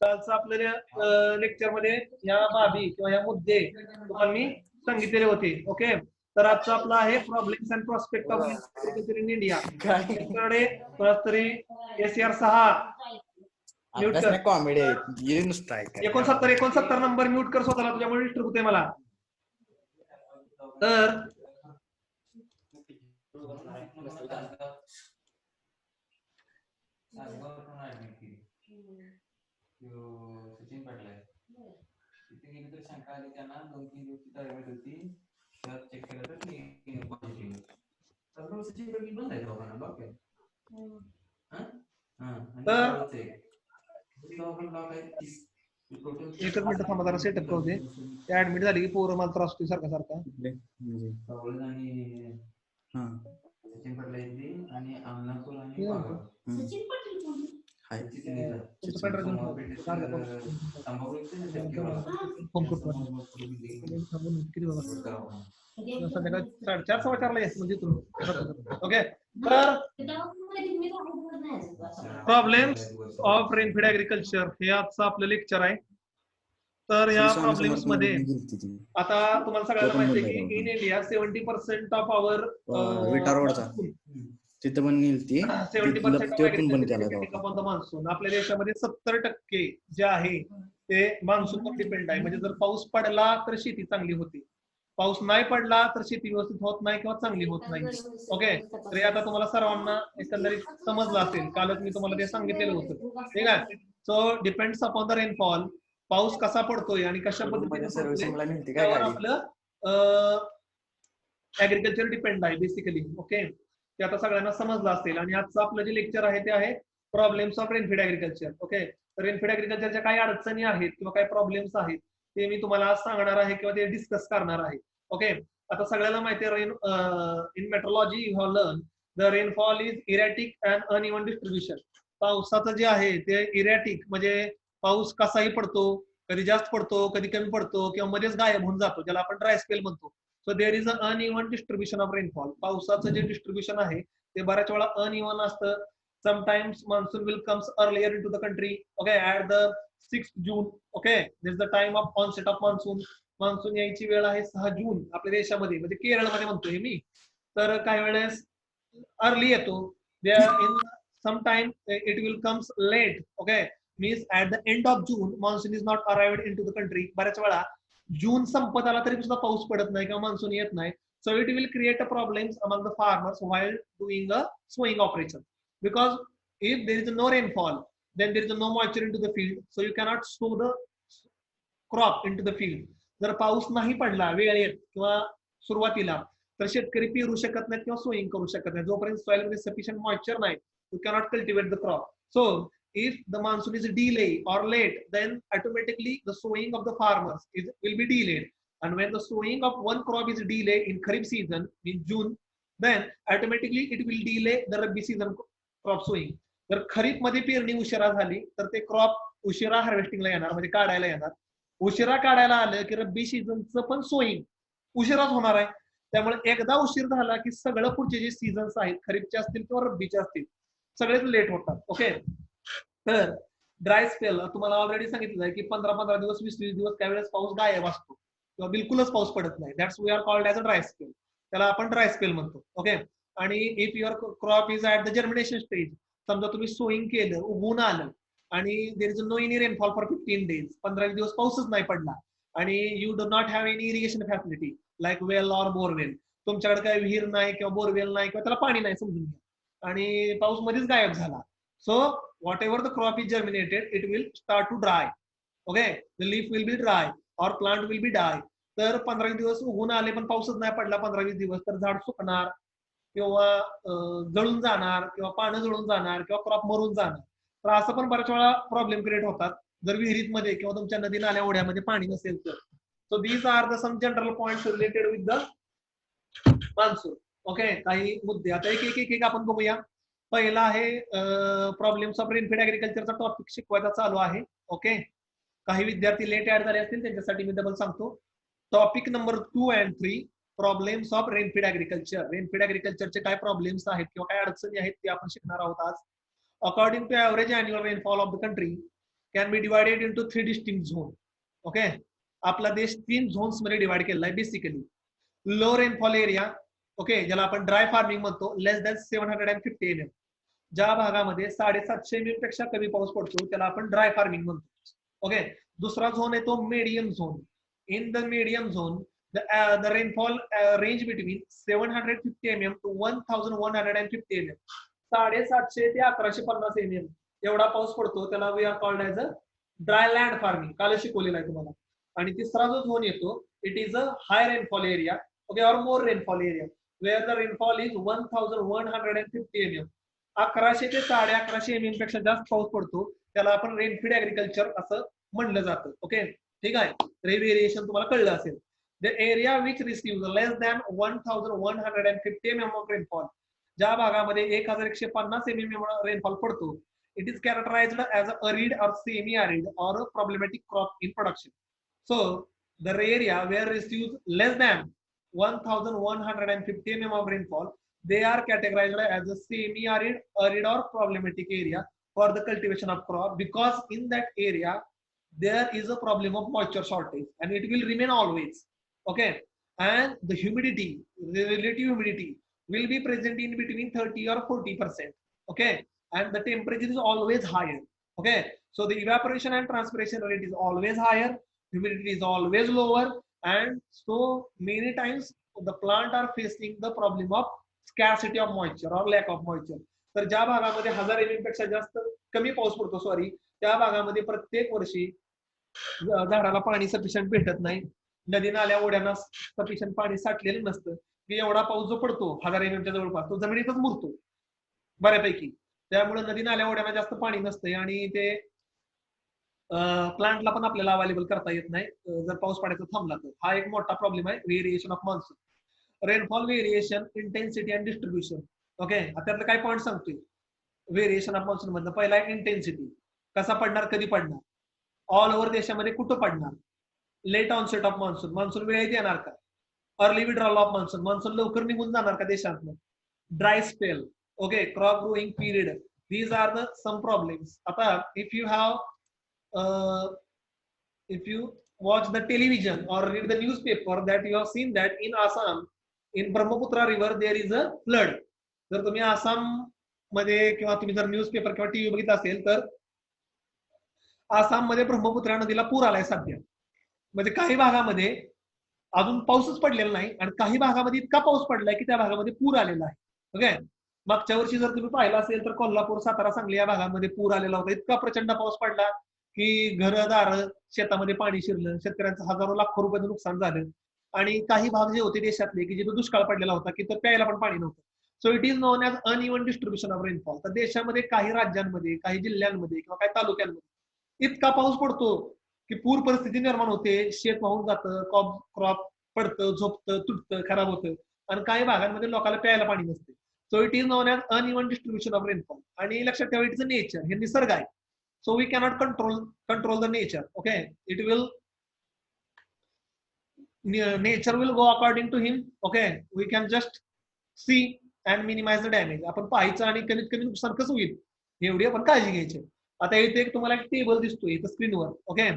कालचं आपल्या लेक्चर मध्ये या बाबी किंवा या मुद्दे तुम्हाला मी सांगितलेले होते. ओके, तर आजचं आपलं आहे problems and prospect of agriculture in India. त्याच्याकडे तरी SCR 6 म्यूट कर. कॉमेडी आहे नुसतं 69 नंबर म्यूट कर स्वतःला, तुझ्यामुळे डिस्टर्ब होते मला. तर सचिन पाटील आहे तिथे गेली तर शंका आली त्यांना 2-3 दिवस तिथे ऍडमिट होती. तर चेक केलं तर पॉझिटिव्ह. तर सचिन पाटील बंद आहे दवाखाना बघ काय. एकच मिनिट थांबा, जरा सेटअप करू दे. ते ऍडमिट झाली की पोरं मला त्रास होती सारखा सारखा. आणि सचिन पाटील येते आणि अमनापूर आणि सचिन पाटील कोण? संध्याकाळी 4:30 यायचं म्हणजे ओके. तर प्रॉब्लेम्स ऑफ रेनफीड ऍग्रिकल्चर हे आजचं आपलं लेक्चर आहे. तर या प्रॉब्लेम्स मध्ये आता तुम्हाला सगळ्यांना माहिती आहे की इन इंडिया 70% ऑफ आवर तिथं पण नेलती 70% मान्सून. आपल्या देशामध्ये 70% जे आहे ते मान्सूनवर डिपेंड आहे. म्हणजे जर पाऊस पडला तर शेती चांगली होती, पाऊस नाही पडला तर शेती व्यवस्थित होत नाही किंवा चांगली होत नाही. ओके, तर आता तुम्हाला सर्वांना एकंदरीत समजलं असेल, कालच मी तुम्हाला ते सांगितलेलं होतं. ठीक आहे. So depends upon the rainfall, पाऊस कसा पडतोय आणि कशा पद्धतीने आपलं ऍग्रिकल्चर डिपेंड आहे बेसिकली. ओके, ते आता सगळ्यांना समजलं असेल. आणि आजचं आपलं जे लेक्चर आहे ते आहे problems of rainfed agriculture. Okay, तर रेनफीड ऍग्रिकल्चरच्या काही अडचणी आहेत किंवा काही प्रॉब्लेम्स आहेत ते मी तुम्हाला आज सांगणार आहे किंवा ते डिस्कस करणार आहे. ओके, आता सगळ्याला माहिती आहे in metrology you have learn the rainfall is erratic and uneven distribution. पावसाचं जे आहे ते इरॅटिक म्हणजे पाऊस कसाही पडतो, कधी जास्त पडतो, कधी कमी पडतो किंवा मध्येच गायब होऊन जातो, ज्याला आपण ड्राय स्पेल म्हणतो. So there is a uneven distribution of rainfall. पावसाचं जे डिस्ट्रीब्युशन आहे ते बऱ्याच वेळा अनइव्हन असतं. Sometimes monsoon will comes earlier into the country. Okay, at the 6 June. Okay, this is the time of onset of monsoon. Monsoon यायची वेळ आहे 6 जून आपल्या देशामध्ये, म्हणजे केरळमध्ये म्हणतोय मी. तर काही वेळेस अर्ली येतो. In sometime it will comes late. Okay, means at the end of June monsoon is not arrived in to the country. बऱ्याच वेळा जून संपत आला तरी सुद्धा पाऊस पडत नाही किंवा मान्सून येत नाही. So it will create a problems among the farmers while doing a sowing operation, because if there is no rainfall then there is no moisture into the field, so you cannot sow the crop into the field. जर पाऊस नाही पडला वेळेत किंवा सुरुवातीला तर शेतकरी पेरू शकत नाहीत किंवा सोईंग करू शकत नाही. जोपर्यंत सॉइल मध्ये सफिशियंट मॉइश्चर नाही, you cannot cultivate the crop. So if the monsoon is delay or late, then automatically the sowing of the farmers will be delayed. And when the sowing of one crop is delayed in Kharif season in June, then automatically it will delay the Rabi season crop sowing. जर खरीप मध्ये पेरणी उशिरा झाली तर ते crop उशिरा हार्वेस्टिंगला येणार, म्हणजे काढायला येणार. उशिरा काढायला आलं की रब्बी सीझनचं पण सोईंग उशिराच होणार आहे. त्यामुळे एकदा उशीर झाला की सगळं पुढचे जे सीझन्स आहेत, खरीपचे असतील किंवा रब्बीचे असतील, सगळेच लेट होतात. ओके, तर ड्राय स्पेल तुम्हाला ऑलरेडी सांगितलं आहे की 15-15 दिवस 20-20 दिवस त्यावेळेस पाऊस गायब असतो किंवा बिलकुलच पाऊस पडत नाही. That's we are called as a dry spell. त्याला आपण ड्राय स्पेल म्हणतो. ओके, आणि if your crop is at the germination stage, समजा तुम्ही सोईंग केलं, उगवून आलं आणि there is no any rainfall for 15 days, 15 दिवस पाऊसच नाही पडला आणि you do not have any irrigation facility like well or borewell, तुमच्याकडे काही विहीर नाही किंवा बोरवेल नाही किंवा त्याला पाणी नाही समजून घ्या, आणि पाऊस मध्येच गायब झाला. So whatever the crop is germinated, it will start to dry. Okay, the leaf will be dry or plant will be die. तर 15 दिवस उगवून आले पण पाऊसच नाही पडला 15-20 दिवस, तर झाड सुकणार किंवा जळून जाणार किंवा पानं जळून जाणार किंवा क्रॉप मरून जाणार. तर असं पण बऱ्याच वेळा प्रॉब्लेम क्रिएट होतात जर विहिरीत मध्ये किंवा तुमच्या नदी नाल्या ओढ्यामध्ये पाणी नसेल तर. So these are the some general points related with the monsoon. Okay, काही मुद्दे आता एक आपण बघूया. पहिला आहे प्रॉब्लेम्स ऑफ रेनफीड ऍग्रिकल्चरचा टॉपिक शिकवायचा चालू आहे. ओके, काही विद्यार्थी लेट ऍड झाले असतील त्यांच्यासाठी मी डबल सांगतो. Topic number 2 and 3 problems of rainfed agriculture. Rainfed ऍग्रिकल्चरचे काय प्रॉब्लेम्स आहेत किंवा काय अडचणी आहेत ते आपण शिकणार आहोत आज. According to average annual rainfall of the country, can be divided into 3 distinct zone. Okay, आपला देश 3 झोन्स मध्ये डिवाइड केलेला आहे basically. Low rainfall area, okay, ज्याला आपण ड्राय फार्मिंग म्हणतो, लेस दॅन 750 mm. ज्या भागामध्ये 750 mm पेक्षा कमी पाऊस पडतो त्याला आपण ड्राय फार्मिंग म्हणतो. ओके, दुसरा झोन आहे तो medium zone. In the medium zone the rainfall range between 750 mm to 1150 mm. 750 ते 1150 mm एवढा पाऊस पडतो, त्याला we are called as a dry land farming. काल शिकवलेला आहे तुम्हाला. आणि तिसरा जो झोन येतो, it is a high rainfall area, okay, or more rainfall area, where the rainfall is 1150 mm. 1100 ते 1150 mm पेक्षा जास्त पाऊस पडतो, त्याला आपण रेनफीड ऍग्रिकल्चर असं म्हणलं जातं. ओके, ठीक आहे. व्हेरिएशन तुम्हाला कळलं असेल. The area which receives less than 1150 mm of rainfall, ज्या भागामध्ये 1150 mm रेनफॉल पडतो, it is characterized as a arid or semi-arid or a problematic crop in production. So the area where receives less than 1150 mm of rainfall, they are categorized as a semi-arid, arid or problematic area for the cultivation of crop, because in that area there is a problem of moisture shortage and it will remain always. Okay, and the humidity, the relative humidity will be present in between 30 or 40%. Okay, and the temperature is always higher. Okay, so the evaporation and transpiration rate is always higher, humidity is always lower, and so many times the plant are facing the problem of scarcity of moisture or lack of moisture. तर ज्या भागामध्ये 1000 mm पेक्षा जास्त कमी पाऊस पडतो, sorry, त्या भागामध्ये प्रत्येक वर्षी झाडाला पाणी सफिशियंट भेटत नाही. नदी नाल्या ओढ्यांना सफिशियंट पाणी साठलेलं नसतं, की एवढा पाऊस जो पडतो 1000 mm च्या जवळपास, तो जमिनीतच मुरतो बऱ्यापैकी. त्यामुळे नदी नाल्या ओढ्यांना जास्त पाणी नसतंय आणि ते प्लांटला पण आपल्याला अवेलेबल करता येत नाही जर पाऊस पडायचा थांबला तर. हा एक मोठा प्रॉब्लेम आहे variation of monsoon. Rainfall variation, intensity and distribution. Okay, त्यातलं काय पॉईंट सांगतोय व्हेरिएशन ऑफ मान्सून मधलं. पहिला आहे इंटेन्सिटी, कसा पडणार, कधी पडणार, ऑल ओव्हर देशामध्ये कुठं पडणार, late onset of monsoon, monsoon वेळेत येणार का, early withdrawal of monsoon, monsoon लवकर निघून जाणार का देशातनं, dry spell, okay, crop growing period. These are the some problems. आता if you watch the television or read the newspaper, that you have seen that in Assam, in Brahmaputra river there is a flood. जर तुम्ही आसाम मध्ये किंवा तुम्ही जर newspaper किंवा TV बघितला असेल तर आसाम मध्ये ब्रह्मपुत्रा नदीला पूर आलाय सध्या. म्हणजे काही भागामध्ये अजून पाऊसच पडलेला नाही आणि काही भागामध्ये इतका पाऊस पडलाय की त्या भागामध्ये पूर आलेला आहे. ओके, मागच्या वर्षी जर तुम्ही पाहिलं असेल तर कोल्हापूर, सातारा, सांगली या भागामध्ये पूर आलेला होता. इतका प्रचंड पाऊस पडला की घरदार, शेतामध्ये पाणी शिरलं, शेतकऱ्यांचं हजारो लाखो रुपयाचं नुकसान झालं. आणि काही भाग जे होते देशातले की जिथे दुष्काळ पडलेला होता की तर प्यायला पण पाणी नव्हतं. So it is non as uneven distribution of rainfall. तर देशामध्ये काही राज्यांमध्ये, काही जिल्ह्यांमध्ये किंवा काही तालुक्यांमध्ये इतका पाऊस पडतो की पूर परिस्थिती निर्माण होते, शेत वाहून जातं, क्रॉप पडतं, झोपतं, तुटतं, खराब होतं आणि काही भागांमध्ये लोकांना प्यायला पाणी नसते. So it is non as uneven distribution of rainfall. आणि लक्षात ठेवा, इट इज नेचर, हे निसर्ग आहे. So we cannot control the nature. Okay, nature will go according to him. Okay, we can just see and minimize the damage. आपण पाहायचं आणि कमीत कमी नुकसान कसं होईल एवढी आपण काळजी घ्यायची. आता इथे एक तुम्हाला एक टेबल दिसतोय इथं स्क्रीनवर. ओके,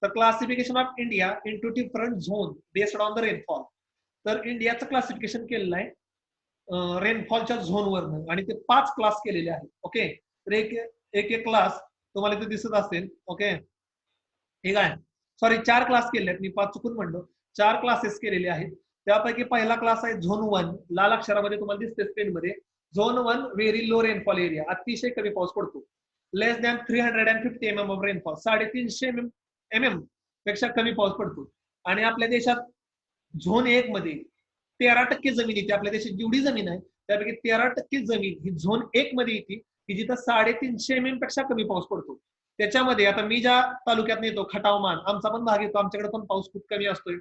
तर classification of India into different zone based on the rainfall. तर इंडियाचं क्लासिफिकेशन केलेलं आहे रेनफॉलच्या झोनवरनं आणि ते 5 क्लास केलेले आहेत. ओके, तर एक क्लास तुम्हाला इथे दिसत असेल. ओके, ठीक आहे, सॉरी 4 क्लास केले आहेत, मी 5 चुकून म्हणलो. 4 क्लासेस केलेले आहेत. त्यापैकी पहिला क्लास आहे झोन 1, लाल अक्षरामध्ये तुम्हाला दिसते स्क्रीनमध्ये. Zone 1 very low rainfall area, अतिशय कमी पाऊस पडतो. Less than 350 mm of rainfall, 350 mm पेक्षा कमी पाऊस पडतो. आणि आपल्या देशात झोन 1 मध्ये 13% जमीन येते. आपल्या देशात जेवढी जमीन आहे त्यापैकी 13% जमीन ही झोन 1 मध्ये येते की जिथं 350 mm पेक्षा कमी पाऊस पडतो. त्याच्यामध्ये आता मी ज्या तालुक्यात येतो, खटावमान, आमचा पण भाग येतो, आमच्याकडे पण पाऊस खूप कमी असतोय.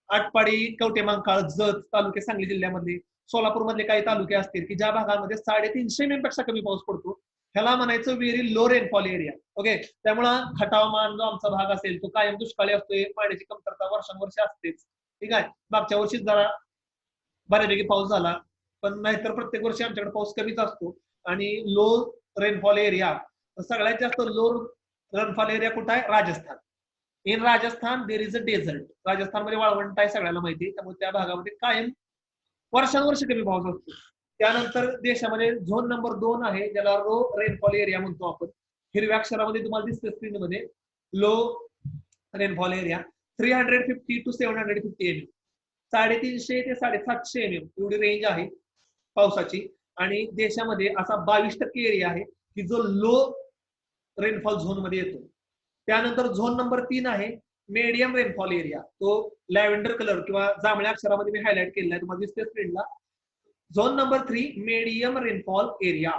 आटपाडी, कवटेमंकाळ, जत तालुके सांगली जिल्ह्यामध्ये, सोलापूर मधले काही तालुके असतील की ज्या भागामध्ये 350 mm पेक्षा कमी पाऊस पडतो, ह्याला म्हणायचं very low rainfall area. Okay, त्यामुळं खटावमान जो आमचा भाग असेल तो कायम दुष्काळी असतोय, पाण्याची कमतरता वर्षानुवर्षे असतेच. ठीक आहे, मागच्या वर्षी जरा बऱ्यापैकी पाऊस झाला, पण नाहीतर प्रत्येक वर्षी आमच्याकडे पाऊस कमीच असतो. आणि लो रेनफॉल एरिया, सगळ्यात जास्त लो रेनफॉल एरिया कुठं आहे? Rajasthan. In Rajasthan there is a desert. राजस्थानमध्ये वाळवंट आहे, सगळ्याला माहिती आहे. त्यामुळे त्या भागामध्ये कायम वर्षानुवर्ष कमी पाऊस असतो. त्यानंतर देशामध्ये झोन नंबर 2 आहे, ज्याला लो रेनफॉल एरिया म्हणतो आपण. हिरव्या अक्षरामध्ये तुम्हाला दिसते स्क्रीनमध्ये low rainfall area 350 to 750 mm. 350 ते 750 mm एवढी रेंज आहे पावसाची. आणि देशामध्ये असा 22% एरिया आहे की जो लो रेनफॉल झोन मध्ये येतो. त्यानंतर झोन नंबर 3 आहे मीडियम रेनफॉल एरिया. तो लॅव्हेंडर कलर किंवा जांभळ्या अक्षरामध्ये मी हायलाइट केलेला आहे, तुम्हाला दिसते स्क्रीनला. Zone number 3 medium rainfall area.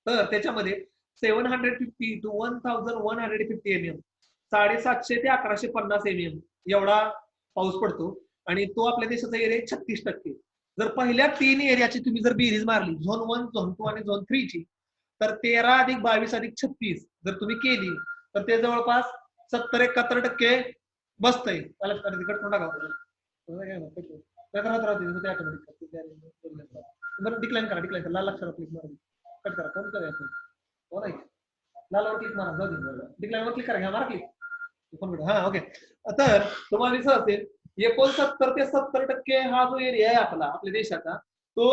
तर त्याच्यामध्ये 750 to 1150 mm 750 ते 1150 mm एवढा पाऊस पडतो. आणि तो आपल्या देशाचा एरिया 36%. जर पहिल्या 3 एरियाची तुम्ही जर बेरीज मारली, झोन 1, झोन 2 आणि झोन 3 ची, तर 13 अधिक 22 अधिक 36 जर तुम्ही केली तर ते जवळपास 70-71% बसतंय. त्याला तिकट कोण टाका डिक्लाइन करा लाल अक्षरात क्लिक मारा, कट करा. कोण करायचं हो नाही, लालवर क्लिक मारा, जाऊ दे. डिक्लाइनवर क्लिक करा, घ्या मारा क्लिक. हा ओके. तर तुम्हाला दिसत असेल 69 ते 70% हा जो एरिया आहे आपल्या देशाचा, तो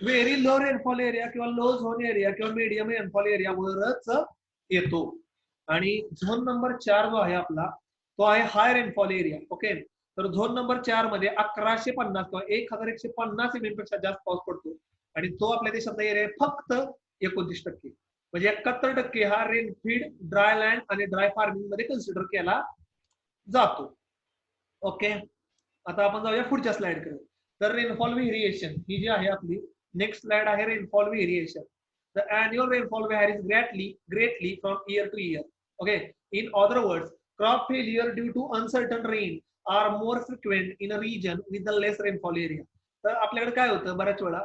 व्हेरी लो रेनफॉल एरिया किंवा लो झोन एरिया किंवा मीडियम रेनफॉल एरियावरच येतो. आणि झोन नंबर 4 जो आहे आपला, तो आहे हाय रेनफॉल एरिया. ओके. तर झोन नंबर 4 मध्ये 1150 किंवा 1150 mm पेक्षा जास्त पाऊस पडतो. आणि तो आपल्या देशाचा एरिया फक्त 29%. म्हणजे 71% हा रेनफीड, ड्राय लँड आणि ड्राय फार्मिंग मध्ये कन्सिडर केला जातो. ओके. आता आपण जाऊया पुढच्या स्लाइडकडे. तर रेनफॉल व्हेरिएशन ही जी आहे आपली नेक्स्ट स्लाइड आहे rainfall variation. The annual rainfall varies greatly from year to year. Okay. In other words, crop failure due to uncertain rain are more frequent in a region with the less rainfall area. तर आपल्याकडे काय होतं बऱ्याच वेळा,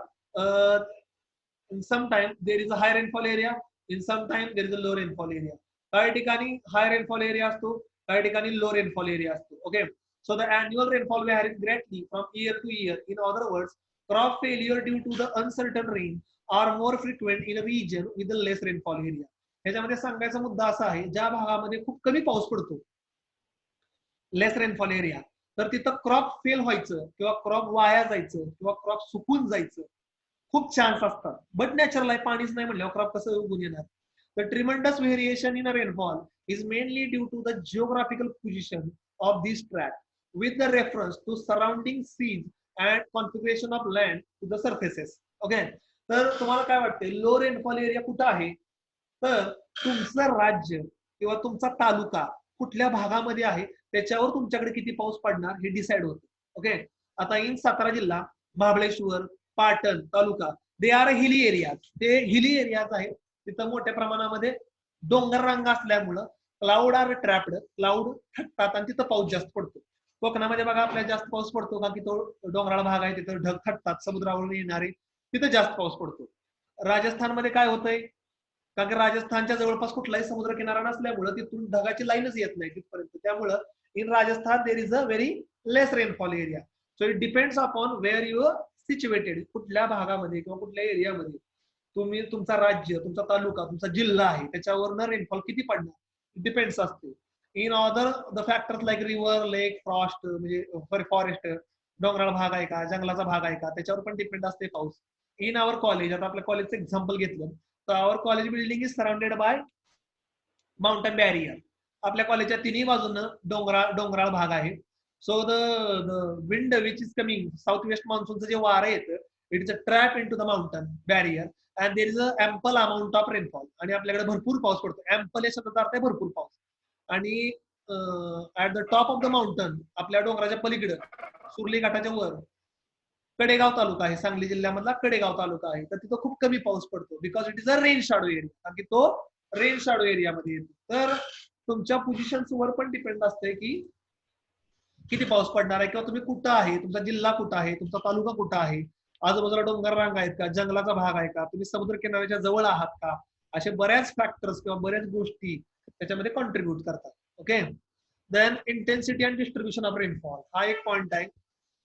in some time there is a high rainfall area, in some time there is a low rainfall area. काही ठिकाणी हाय rainfall area असतो, काही ठिकाणी लो रेनफॉल एरिया असतो. Okay. So the annual rainfall varies greatly from year to year. In other words, crop failure due to the uncertain rain are more frequent in a region with the less rainfall area. ह्याच्यामध्ये सांगायचा मुद्दा असा आहे, ज्या भागामध्ये खूप कमी पाऊस पडतो, लेस रेनफॉल एरिया, तर तिथं क्रॉप फेल व्हायचं किंवा क्रॉप वाया जायचं किंवा क्रॉप सुकून जायचं खूप चान्स असतात. बट नॅचरल आहे, पाणीच नाही म्हणल्यावर क्रॉप कसं उगून येणार? The tremendous variation in a rainfall is mainly due to the geographical position of this tract with the reference to surrounding seas and configuration of land to the surfaces. Okay. तर तुम्हाला काय वाटते low rainfall area कुठं आहे? तर तुमचं राज्य किंवा तुमचा तालुका कुठल्या भागामध्ये आहे त्याच्यावर तुमच्याकडे किती पाऊस पडणार हे डिसाइड होतं. ओके. आता इन सातारा जिल्हा, महाबळेश्वर, पाटण तालुका, दे आर हिली एरियाज. ते हिली एरियाज आहेत. तिथं मोठ्या प्रमाणामध्ये डोंगर रांगा असल्यामुळं क्लाउड आर ट्रॅप्ड, क्लाउड थटतात आणि तिथं पाऊस जास्त पडतो. कोकणामध्ये बघा आपल्याला जास्त पाऊस पडतो का की तो डोंगराळ भाग आहे, तिथं ढग थटतात, समुद्रावरून येणारे, तिथं जास्त पाऊस पडतो. राजस्थानमध्ये काय होतंय, कारण की राजस्थानच्या जवळपास कुठलाही समुद्र किनारा नसल्यामुळं तिथून ढगाची लाईनच येत नाही तिथपर्यंत. त्यामुळं in Rajasthan there is a very less rainfall area. So it depends upon where you are situated. कुठल्या भागामध्ये किंवा कुठल्या एरियामध्ये तुम्ही, तुमचा राज्य, तुमचा तालुका, तुमचा जिल्हा आहे त्याच्यावरनं रेनफॉल किती पडणार डिपेंड्स असते. In other the factors like river, lake, Frost, म्हणजे फॉरेस्ट, डोंगराळ भाग आहे का, जंगलाचा भाग आहे का, त्याच्यावर पण डिपेंड असते पाऊस. इन आवर कॉलेज, आता आपल्या कॉलेजचं एक्झाम्पल घेतलं तर our college building is surrounded by mountain barrier. आपल्या कॉलेजच्या तिन्ही बाजूनं डोंगराळ भाग आहे. So the wind which is coming south west मान्सूनचं जे वारं येतं, it is a trap in to the mountain barrier and there is a ample amount of rainfall. आणि आपल्याकडे भरपूर पाऊस पडतो. एम्पल या शब्दाचा अर्थ आहे भरपूर पाऊस. आणि at the top of the mountain, आपल्या डोंगराच्या पलीकडे सुरली घाटाच्या वर कडेगाव तालुका आहे, सांगली जिल्ह्यामधला कडेगाव तालुका आहे. तर तिथं खूप कमी पाऊस पडतो because it is a rain shadow area, कारण की तो रेन शॅडो एरियामध्ये येतो. तर तुमच्या पोझिशन्सवर पण डिपेंड असते की किती पाऊस पडणार आहे किंवा तुम्ही कुठं आहे, तुमचा जिल्हा कुठं आहे, तुमचा तालुका कुठं आहे, आजूबाजूला डोंगर रांग आहेत का, जंगलाचा भाग आहे का, तुम्ही समुद्र किनाऱ्याच्या जवळ आहात का, असे बऱ्याच फॅक्टर्स किंवा बऱ्याच गोष्टी त्याच्यामध्ये कॉन्ट्रीब्युट करतात. Okay. Then intensity and distribution of rainfall हा एक पॉइंट आहे.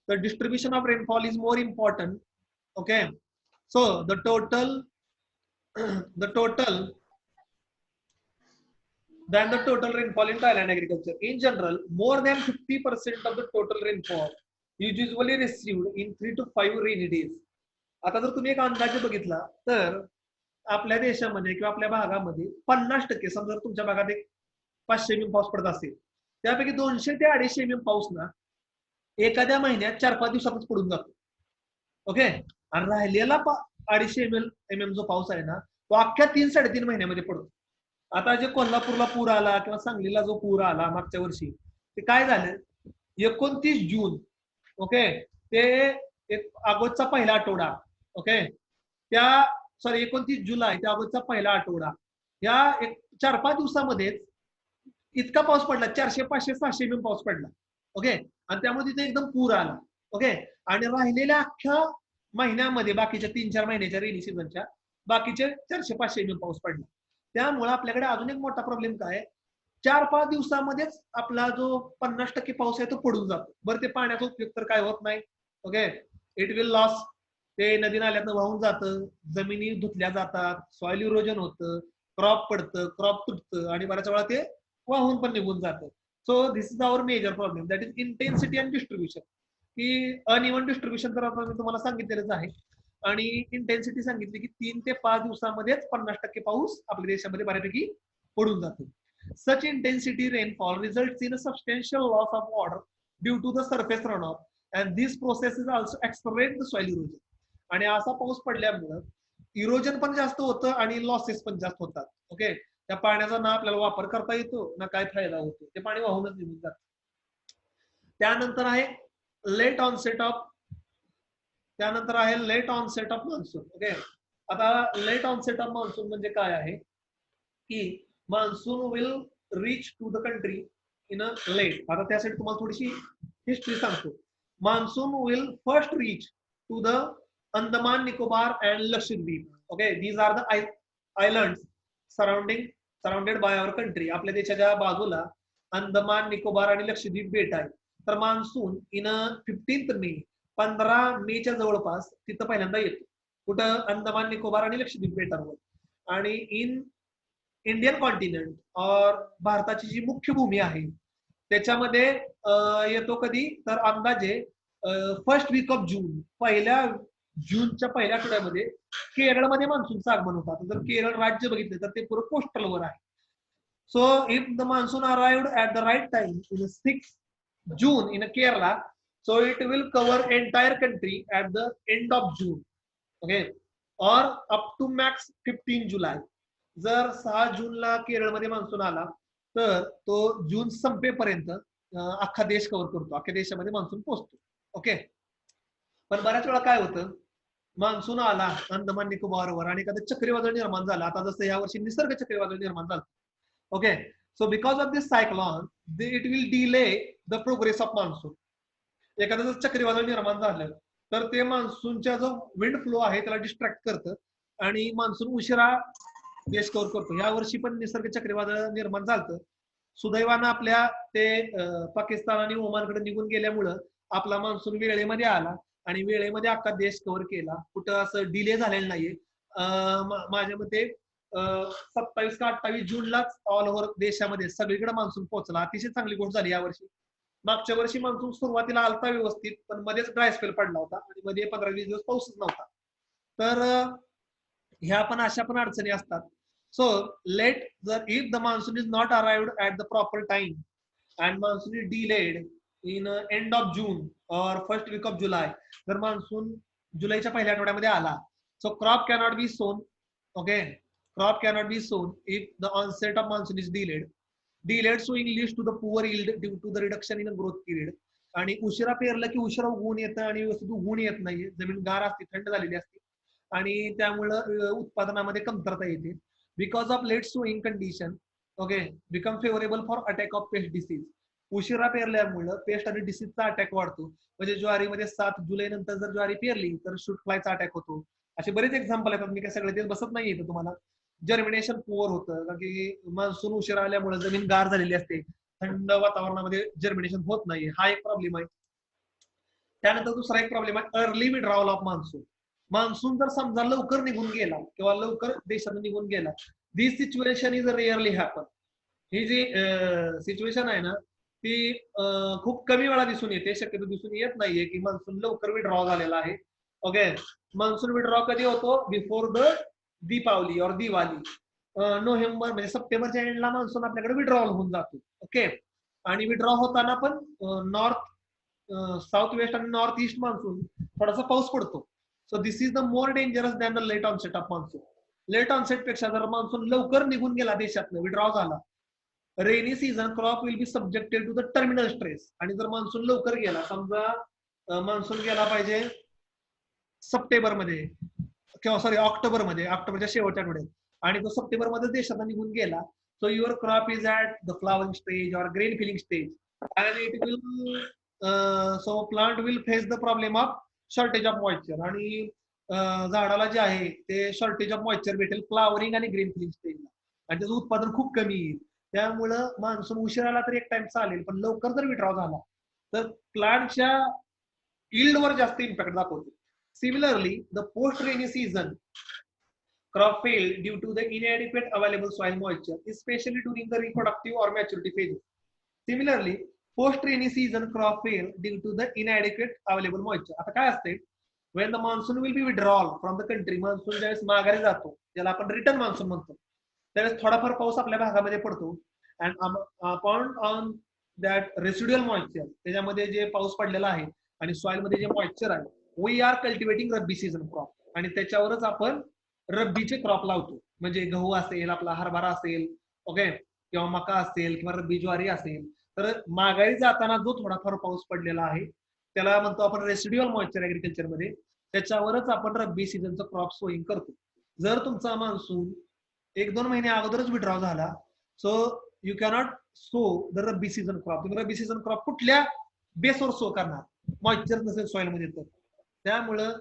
The distribution of rainfall is more important. Okay. So the total than the total rainfall in Thailand agriculture. In general, more than 50% of the total rainfall is usually received in 3 to 5 rainy days. आता जर तुम्ही एक अंदाज बघितला तर आपल्या देशामध्ये किंवा आपल्या भागामध्ये 50%, समजा तुमच्या भागात एक 500 mm पाऊस पडत असेल, त्यापैकी 200 ते 250 mm पाऊस ना एखाद्या महिन्यात 4-5 दिवसातच पडून जातो. ओके, आणि राहिलेला 250 mm जो पाऊस आहे ना तो अख्ख्या 3-3.5 महिन्यामध्ये पडतो. आता जे कोल्हापूरला पूर आला किंवा सांगलीला जो पूर आला मागच्या वर्षी, ते काय झालं, 29 जून ओके ते एक ऑगस्टचा पहिला आठवडा, ओके त्या 29 जुलै त्या ऑगस्टचा पहिला आठवडा, या 4-5 दिवसामध्येच इतका पाऊस पडला, 400, 500, 600 mm पाऊस पडला. ओके, आणि त्यामुळे तिथे एकदम पूर आला. ओके, आणि राहिलेल्या अख्ख्या महिन्यामध्ये बाकीच्या 3-4 महिन्याच्या रेनी सीझनच्या बाकीचे 400-500 mm पाऊस पडला. त्यामुळे आपल्याकडे अजून एक मोठा प्रॉब्लेम काय, 4-5 दिवसामध्येच आपला जो 50% पाऊस आहे तो पडून जातो. बरं, ते पाण्याचा उपयोग तर काय होत नाही. ओके, इट विल लॉस, ते नदी नाल्यातनं वाहून जातं, जमिनी धुतल्या जातात, सॉइल इरोजन होतं, क्रॉप पडतं, क्रॉप तुटतं आणि बऱ्याच वेळा ते वाहून पण निघून जातं. So this is our major problem, that is intensity and distribution. की अनइव्हन डिस्ट्रीब्युशन तर आता मी तुम्हाला सांगितलेलंच आहे, आणि इंटेन्सिटी सांगितली की 3 ते 5 दिवसामध्येच 50% पाऊस आपल्या देशामध्ये बऱ्यापैकी पडून जातो. Such intensity rainfall results in a substantial loss of water due to the surface runoff, and these processes also accelerate the soil erosion. आणि असा पाऊस पडल्यामुळं इरोजन पण जास्त होतं आणि लॉसेस पण जास्त होतात. ओके, त्या पाण्याचा ना आपल्याला वापर करता येतो ना काय फायदा होतो, ते पाणी वाहूनच निघून जातं. त्यानंतर आहे late onset of monsoon. Okay, आता लेट ऑनसेट ऑफ मान्सून म्हणजे काय आहे की monsoon will reach to the country in a late. आता त्यासाठी तुम्हाला थोडीशी हिस्ट्री सांगतो. Monsoon will first reach to the Andaman Nicobar and Lakshadweep. Okay, these are the islands surrounded by our country. आपल्या देशाच्या बाजूला अंदमान निकोबार आणि लक्षद्वीप बेट आहे. तर मान्सून इन 15 मे 15 मेच्या जवळपास तिथं पहिल्यांदा येतो. कुठं, अंदमान निकोबार आणि लक्षद्वीप बेटांवर. आणि इन इंडियन कॉन्टिनेंट और भारताची जी मुख्य भूमी आहे त्याच्यामध्ये येतो कधी, तर अंदाजे फर्स्ट वीक ऑफ जून, जूनच्या पहिल्या आठवड्यामध्ये केरळमध्ये मान्सूनचं आगमन होतं. जर केरळ राज्य बघितलं तर ते पुरं कोस्टलवर आहे. So if the monsoon arrived at the right time in 6 June in Kerala, so it will cover entire country at the end of June, okay, or up to max 15 July. जर 6 जूनला केरळमध्ये मान्सून आला तर तो जून संपेपर्यंत अख्खा देश कव्हर करतो, अख्ख्या देशामध्ये मान्सून पोहोचतो. ओके, पण बऱ्याच वेळा काय होतं, मान्सून आला अंदमान निकोबारवर आणि एखादं चक्रीवादळ निर्माण झालं. आता जसं यावर्षी निसर्ग चक्रीवादळ निर्माण झालं. Okay, so because of this cyclone it will delay the progress of monsoon. एखादं जर चक्रीवादळ निर्माण झालं तर ते मान्सूनच्या जो विंड फ्लो आहे त्याला डिस्ट्रॅक्ट करतं आणि मान्सून उशिरा देश कव्हर करतो. या वर्षी पण निसर्ग चक्रीवादळ निर्माण झालं. सुदैवानं आपल्या ते पाकिस्तान आणि ओमानकडे निघून गेल्यामुळं आपला मान्सून वेळेमध्ये आला आणि वेळेमध्ये अख्खा देश कव्हर केला. कुठं असं डिले झालेलं नाहीये. माझ्या मते 27 का 28 जूनलाच ऑल ओव्हर देशामध्ये सगळीकडे मान्सून पोहोचला. अतिशय चांगली गोष्ट झाली यावर्षी. मागच्या वर्षी मान्सून सुरुवातीला आलता व्यवस्थित, पण मध्येच ड्राय स्पेल पडला होता आणि मध्ये 15-20 दिवस पाऊसच नव्हता. तर ह्या पण अशा पण अडचणी असतात. सो लेट, जर if the monsoon is not arrived at the proper time and monsoon is delayed in and of जून और फर्स्ट वीक ऑफ जुलै, जर मान्सून जुलैच्या पहिल्या आठवड्यामध्ये आला, सो क्रॉप कॅनॉट बी सोन. Okay, crop cannot be sown if the onset of monsoon is delayed. Delayed sowing leads to the poor yield due to the reduction in the growth period. आणि उशिरा पेरलं की उशिरा उगवून येतं आणि व्यवस्थित उगवून येत नाहीये. जमीन गार असते, थंड झालेली असते आणि त्यामुळं उत्पादनामध्ये कमतरता येते. Because of late sowing condition, okay, become favourable for attack of pest disease. उशिरा पेरल्यामुळं पेस्ट आणि डिसीजचा अटॅक वाढतो. म्हणजे ज्वारीमध्ये 7 जुलै नंतर जर ज्वारी पेरली तर शूट फ्लायचा अटॅक होतो. असे बरेच एक्झाम्पल येतात. मी काय सगळे ते बसत नाही येतं तुम्हाला. जर्मिनेशन पुअर होतं कारण की मान्सून उशिरा आल्यामुळे जमीन गार झालेली असते, थंड वातावरणामध्ये जर्मिनेशन होत नाही. हा एक प्रॉब्लेम आहे. त्यानंतर दुसरा एक प्रॉब्लेम आहे early withdrawal of monsoon. Monsoon जर समजा लवकर निघून गेला किंवा लवकर देशातून निघून गेला, this situation is rarely happen. ही जी सिच्युएशन आहे ना ती खूप कमी वेळा दिसून येते, शक्यतो दिसून येत नाहीये की मान्सून लवकर विड्रॉ झालेला आहे. ओके, मान्सून विड्रॉ कधी होतो? बिफोर द दीपावली और दिवाळी. नोव्हेंबर म्हणजे सप्टेंबरच्या एंडला मान्सून आपल्याकडे विड्रॉल होऊन जातो. ओके, आणि विड्रॉ होताना पण नॉर्थ साऊथ वेस्ट आणि नॉर्थ ईस्ट मान्सून थोडासा पाऊस पडतो. So this is the more dangerous than the late onset of monsoon. Late onset पेक्षा जर मान्सून लवकर निघून गेला देशातनं, विड्रॉ झाला, rainy season crop will be subjected to the terminal stress. आणि जर मान्सून लवकर गेला, समजा मान्सून गेला पाहिजे सप्टेंबर मध्ये किंवा सॉरी ऑक्टोबर मध्ये, ऑक्टोबरच्या शेवटच्या आठवड्यात, आणि तो सप्टेंबर मध्ये देशात निघून गेला, so your crop is at the flowering stage और grain filling stage and it will so plant will face the problem of shortage of moisture. आणि झाडाला जे आहे ते शॉर्टेज ऑफ मॉइश्चर भेटेल फ्लावरिंग आणि ग्रेन फिलिंग स्टेजला, आणि त्याचं उत्पादन खूप कमी येईल. त्यामुळं मान्सून उशिराला तर एक टाइम चालेल, पण लवकर जर विड्रॉ झाला तर प्लांटच्या यील्डवर जास्त इम्पॅक्ट दाखवतो. Similarly the post rainy season crop failed due to the inadequate available soil moisture, especially during the reproductive or maturity phases. Similarly, post rainy season crop failed due to the inadequate available moisture. आता काय असते? When the monsoon will be withdrawn from the country, monsoon ज्यावेळेस माघारी जातो, ज्याला आपण return monsoon म्हणतो, त्यावेळेस थोडाफार पाऊस आपल्या भागामध्ये पडतो. And upon on that residual moisture, त्याच्यामध्ये जे पाऊस पडलेला आहे आणि सॉइल मध्ये जे मॉइश्चर आहे, we are cultivating rabi season crop, आणि त्याच्यावरच आपण रब्बीचे क्रॉप लावतो. म्हणजे गहू असेल, आपला हरभरा असेल, ओके, किंवा मका असेल, किंवा रब्बी ज्वारी असेल. तर माघारी जाताना जो थोडाफार पाऊस पडलेला आहे त्याला म्हणतो आपण रेसिड्युअल मॉइश्चर ऍग्रिकल्चर मध्ये, त्याच्यावरच आपण रब्बी सीझनचं क्रॉप सोईंग करतो. जर तुमचा मान्सून 1-2 महिने अगोदरच विड्रॉ झाला, so you cannot so the rabi season crop. तुम्ही रब्बी सीझन क्रॉप कुठल्या बेसवर सो करणार? मॉइश्चर नसेल सॉइल मध्ये तर. त्यामुळं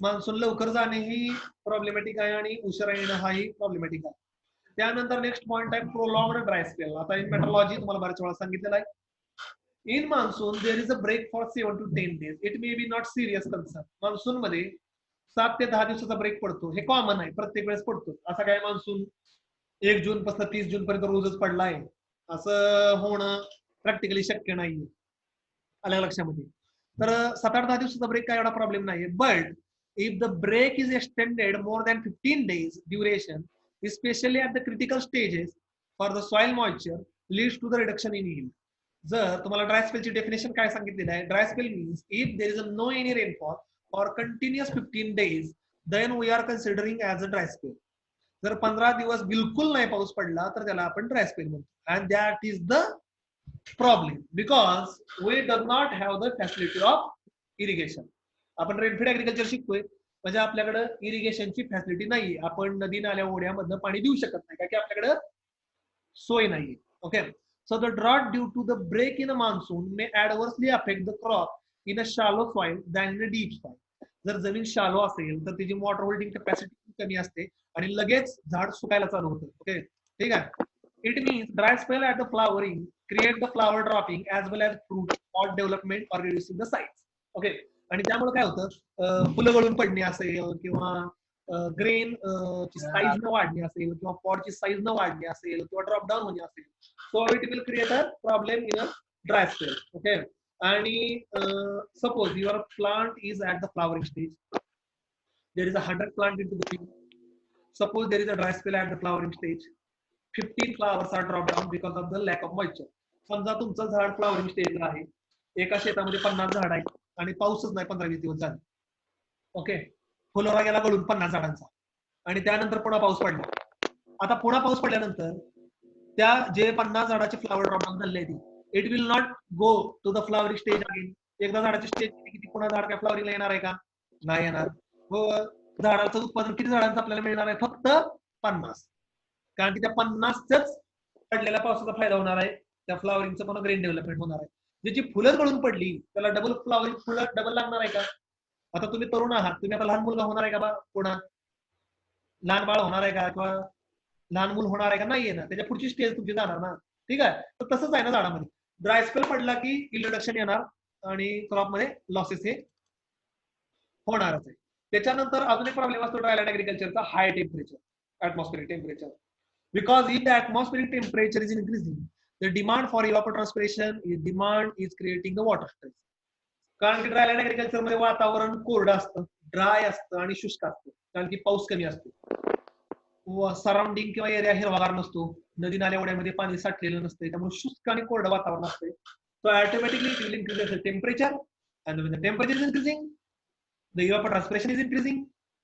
मान्सून लवकर जाणे ही प्रॉब्लेमॅटिक आहे आणि उशिरा येणं हाही प्रॉब्लेमॅटिक आहे. त्यानंतर नेक्स्ट पॉइंट आहे प्रोलॉंग्ड ड्राय स्पेल. आता इन मेट्रोलॉजी तुम्हाला बऱ्याच वेळा सांगितलेलं आहे, in monsoon there is a break for 7 to 10 days. It may be not serious concern. Monsoon मध्ये 7 ते 10 दिवसाचा ब्रेक पडतो. हे कॉमन आहे, प्रत्येक वेळेस पडतो. असा काय मान्सून 1 जून पासून 30 जून पर्यंत रोजच पडला आहे असं होणं प्रॅक्टिकली शक्य नाहीये. आल्या लक्षामध्ये? तर 7-8-10 दिवसाचा ब्रेक काय एवढा प्रॉब्लेम नाहीये. But if the break is extended more than 15 days duration, especially at the critical stages for the soil moisture, leads to the reduction in yield. जर तुम्हाला ड्राय स्पेलची डेफिनेशन काय सांगितलेली आहे, dry spell means if there is no any rainfall for continuous 15 days, then we are considering as a dry spell. जर 15 दिवस बिलकुल नाही पाऊस पडला तर त्याला आपण ड्राय स्पेल म्हणतो. And that is the problem because we does not have the facility of irrigation. आपण रेनफेड ऍग्रिकल्चर शिकतोय म्हणजे आपल्याकडे इरिगेशनची फॅसिलिटी नाहीये. आपण नदी नाल्या ओढ्यामधनं पाणी देऊ शकत नाही, कारण की आपल्याकडे सोय नाहीये. Okay, so the drought due to the break in a monsoon may adversely affect the crop in a shallow soil than in a deep soil. जर जमीन शालो असेल तर त्याची वॉटर होल्डिंग कॅपॅसिटी कमी असते आणि लगेच झाड सुकायला चालू होतं. ओके, ठीक आहे. It means dry spell at the flowering create the flower dropping as well as fruit pot development or reducing the size. Okay, आणि त्यामुळे काय होतं, फुलं गळून पडणे असेल किंवा ग्रेन ची साईज न वाढणे असेल किंवा पॉटची साईज न वाढणे असेल किंवा ड्रॉप डाऊन होणे असेल, so it will create a problem in a dry spell. Okay, आणि suppose your plant is at the flowering stage, there is a 100 plant in to the field. Suppose there is a dry spell at the flowering stage. 15 flowers are dropped down because of the lack of moisture. समजा तुमचं झाड flowering स्टेजला आहे, एका शेतामध्ये 50 झाड आहेत आणि पाऊसच नाही 15-20 दिवस झाले. ओके, फुलोरा गेला गळून 50 झाडांचा, आणि त्यानंतर पुन्हा पाऊस पडला. आता पुन्हा पाऊस पडल्यानंतर त्या जे 50 झाडाचे फ्लावर ड्रॉप डाऊन झाले आहेत, it will not go to the flowering stage again. एकदा झाडाची स्टेज किती पुन्हा झाड काय फ्लावरिंगला येणार आहे का? नाही येणार. व झाडाचं उत्पादन किती झाडांचं आपल्याला मिळणार आहे? फक्त 50. कारण की त्या 50च पडलेल्या पावसाचा फायदा होणार आहे, त्या फ्लावरिंगचं पण ग्रेन डेव्हलपमेंट होणार आहे. ज्याची फुलं गळून पडली त्याला डबल फ्लावरिंग फुलं डबल लागणार आहे का? आता तुम्ही तरुण आहात, तुम्ही आता लहान मुलगा होणार आहे का बा? पुन्हा लहान बाळ होणार आहे का किंवा लहान मूल होणार आहे का? नाहीये ना. त्याच्या पुढची स्टेज तुमची जाणार ना. ठीक आहे, तर तसंच आहे ना झाडामध्ये. ड्राय स्पेल पडला की यील्ड रिडक्शन येणार आणि क्रॉप मध्ये लॉसेस हे होणारच आहे. त्याच्यानंतर अजून एक प्रॉब्लेम असतो ड्रायलँड ऍग्रिकल्चरचा, high temperature, atmospheric temperature. Because if the atmospheric temperature is increasing, the demand for evapotranspiration is creating the water stress. कारण की ड्रायलँड ऍग्रिकल्चर मध्ये वातावरण कोरडं असतं, ड्राय असतं आणि शुष्क असतं, कारण की पाऊस कमी असतो. सराउंडिंग किंवा एरिया हिरवागार नसतो, नदी नाल्या ओढ्यामध्ये पाणी साठलेलं नसतं, त्यामुळे शुष्क आणि कोरडं वातावरण असते. So automatically it will increase the temperature, and when the temperature is increasing, the evapotranspiration is increasing.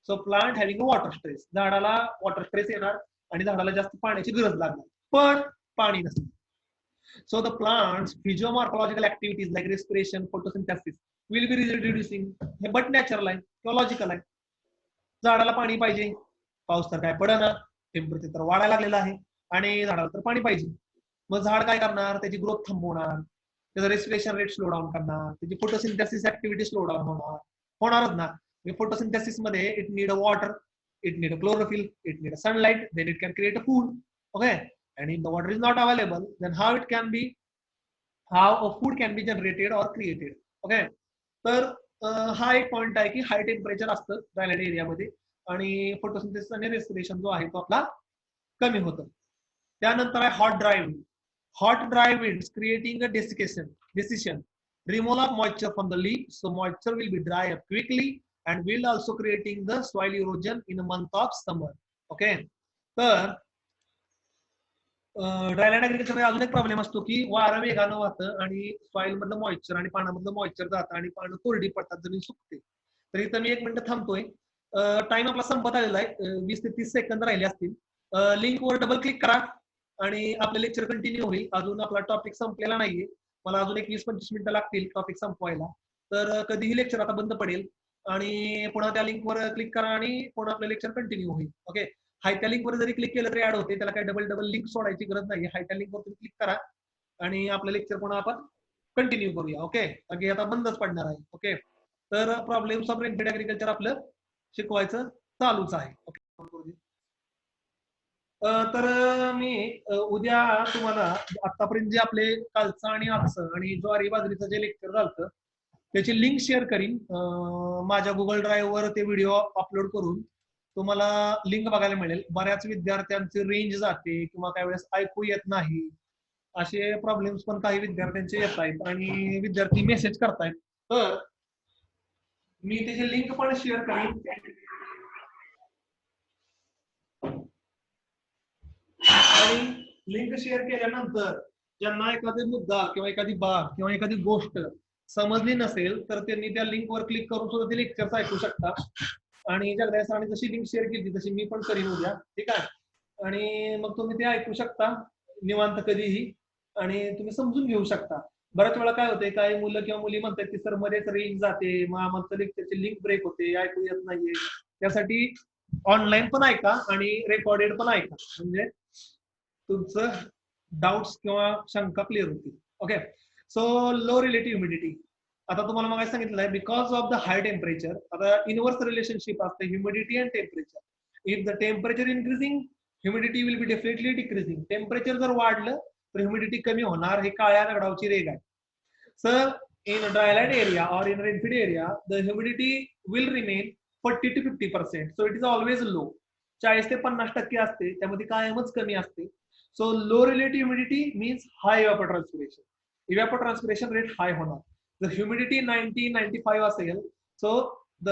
So plant having a water stress. झाडाला वॉटर स्ट्रेस येणार आणि झाडाला जास्त पाण्याची गरज लागणार, पण पाणी नसतं. So the plant's physiomorphological activities like respiration, photosynthesis will be reducing. हे but natural आहे किंवा लॉजिकल आहे. झाडाला पाणी पाहिजे, पाऊस तर काय पडेना, टेम्परेचर तर वाढायला लागलेलं आहे आणि झाडाला तर पाणी पाहिजे. मग झाड काय करणार, त्याची ग्रोथ थांबवणार, त्याचं रेस्पिरेशन रेट स्लो डाऊन करणार, त्याची फोटोसिंथेसिस ऍक्टिव्हिटी स्लो डाऊन होणारच ना. फोटोसिंथेसिस मध्ये it need a water, it need a chlorophyll, it need a sunlight, then it can create a food. Okay, and if the water is not available, then how a food can be generated or created. Okay, तर हा एक point आहे की high temperature असतं dryland एरियामध्ये आणि photosynthesis आणि respiration जो आहे तो आपला कमी होतं. त्यानंतर आहे hot dry wind. Hot dry winds creating a desiccation, removal of moisture from the leaf, so moisture will be dry up quickly and will also creating the soil erosion in the month of summer. Okay, तर dryland agriculture अजून एक problem असतो की वारं वेगानं वाहतं आणि soil मधलं मॉइश्चर आणि पाण्यामधलं मॉइश्चर जातं आणि पानं कोरडी पडतात, जमीन सुकते. तर इथं मी 1 मिनिट थांबतोय. टाइम आपला संपत आलेला आहे, 20 ते 30 सेकंद राहिले असतील. लिंकवर डबल क्लिक करा आणि आपलं लेक्चर कंटिन्यू होईल. अजून आपला टॉपिक संपलेला नाहीये, मला अजून एक 20-25 मिनिटं लागतील टॉपिक संपवायला. तर कधीही लेक्चर आता बंद पडेल आणि पुन्हा त्या लिंकवर क्लिक करा आणि पुन्हा आपलं लेक्चर कंटिन्यू होईल. ओके, हाय त्या लिंकवर जरी क्लिक केलं तरी ऍड होते, त्याला काही डबल लिंक सोडायची गरज नाही. हाय त्या लिंकवर तुम्ही क्लिक करा आणि आपलं लेक्चर पुन्हा आपण कंटिन्यू करूया. ओके, बाकी आता बंदच पडणार आहे. ओके, तर प्रॉब्लेम्स ऑफ रेनफेड ऍग्रिकल्चर आपलं शिकवायचं चालूच आहे. ओके, तर मी उद्या तुम्हाला आतापर्यंत जे आपले कालचं आणि आजचं आणि ज्वारी बाजरीचं जे लेक्चर झालं त्याची लिंक शेअर करीन. माझ्या गुगल ड्राईव्ह वर ते व्हिडिओ अपलोड करून तुम्हाला लिंक बघायला मिळेल. बऱ्याच विद्यार्थ्यांचे रेंज जाते किंवा काही वेळेस ऐकू येत नाही, असे प्रॉब्लेम्स पण काही विद्यार्थ्यांचे येत आहेत आणि विद्यार्थी मेसेज करतायत. तर मी त्याची लिंक पण शेअर करीन आणि लिंक शेअर केल्यानंतर ज्यांना एखादा मुद्दा किंवा एखादी बाब किंवा एखादी गोष्ट समजली नसेल तर त्यांनी त्या लिंकवर क्लिक करून सुद्धा ते लेक्चर्स ऐकू शकता. आणि जगदाय सरांनी जशी लिंक शेअर केली तशी मी पण करीन उद्या, ठीक आहे. आणि मग तुम्ही ते ऐकू शकता निवांत कधीही आणि तुम्ही समजून घेऊ शकता. बऱ्याच वेळा काय होते, काही मुलं किंवा मुली म्हणतात की सर मध्येच रेंज जाते, मग आमचं लेक्चरची लिंक ब्रेक होते, ऐकू येत नाहीये. त्यासाठी ऑनलाईन पण ऐका आणि रेकॉर्डेड पण ऐका, म्हणजे तुमचं डाऊट्स किंवा शंका क्लिअर होतील. Okay, so low relative humidity. आता तुम्हाला मग सांगितलं आहे because of the high temperature. आता इनवर्स रिलेशनशिप असते humidity and temperature. If the temperature increasing humidity will be definitely decreasing. Temperature जर वाढलं तर ह्युमिडिटी कमी होणार, हे काळ्या दगडावची रेग आहे. सर इन ड्रायलँड एरिया और in rainfed area the humidity will remain 40 to 50%. So it is always low. 40 ते 50% असते, त्यामध्ये कायमच कमी असते. So low relative humidity means high evapotranspiration. Evapotranspiration rate high होणार. जर ह्युमिडिटी 90-95 असेल, सो द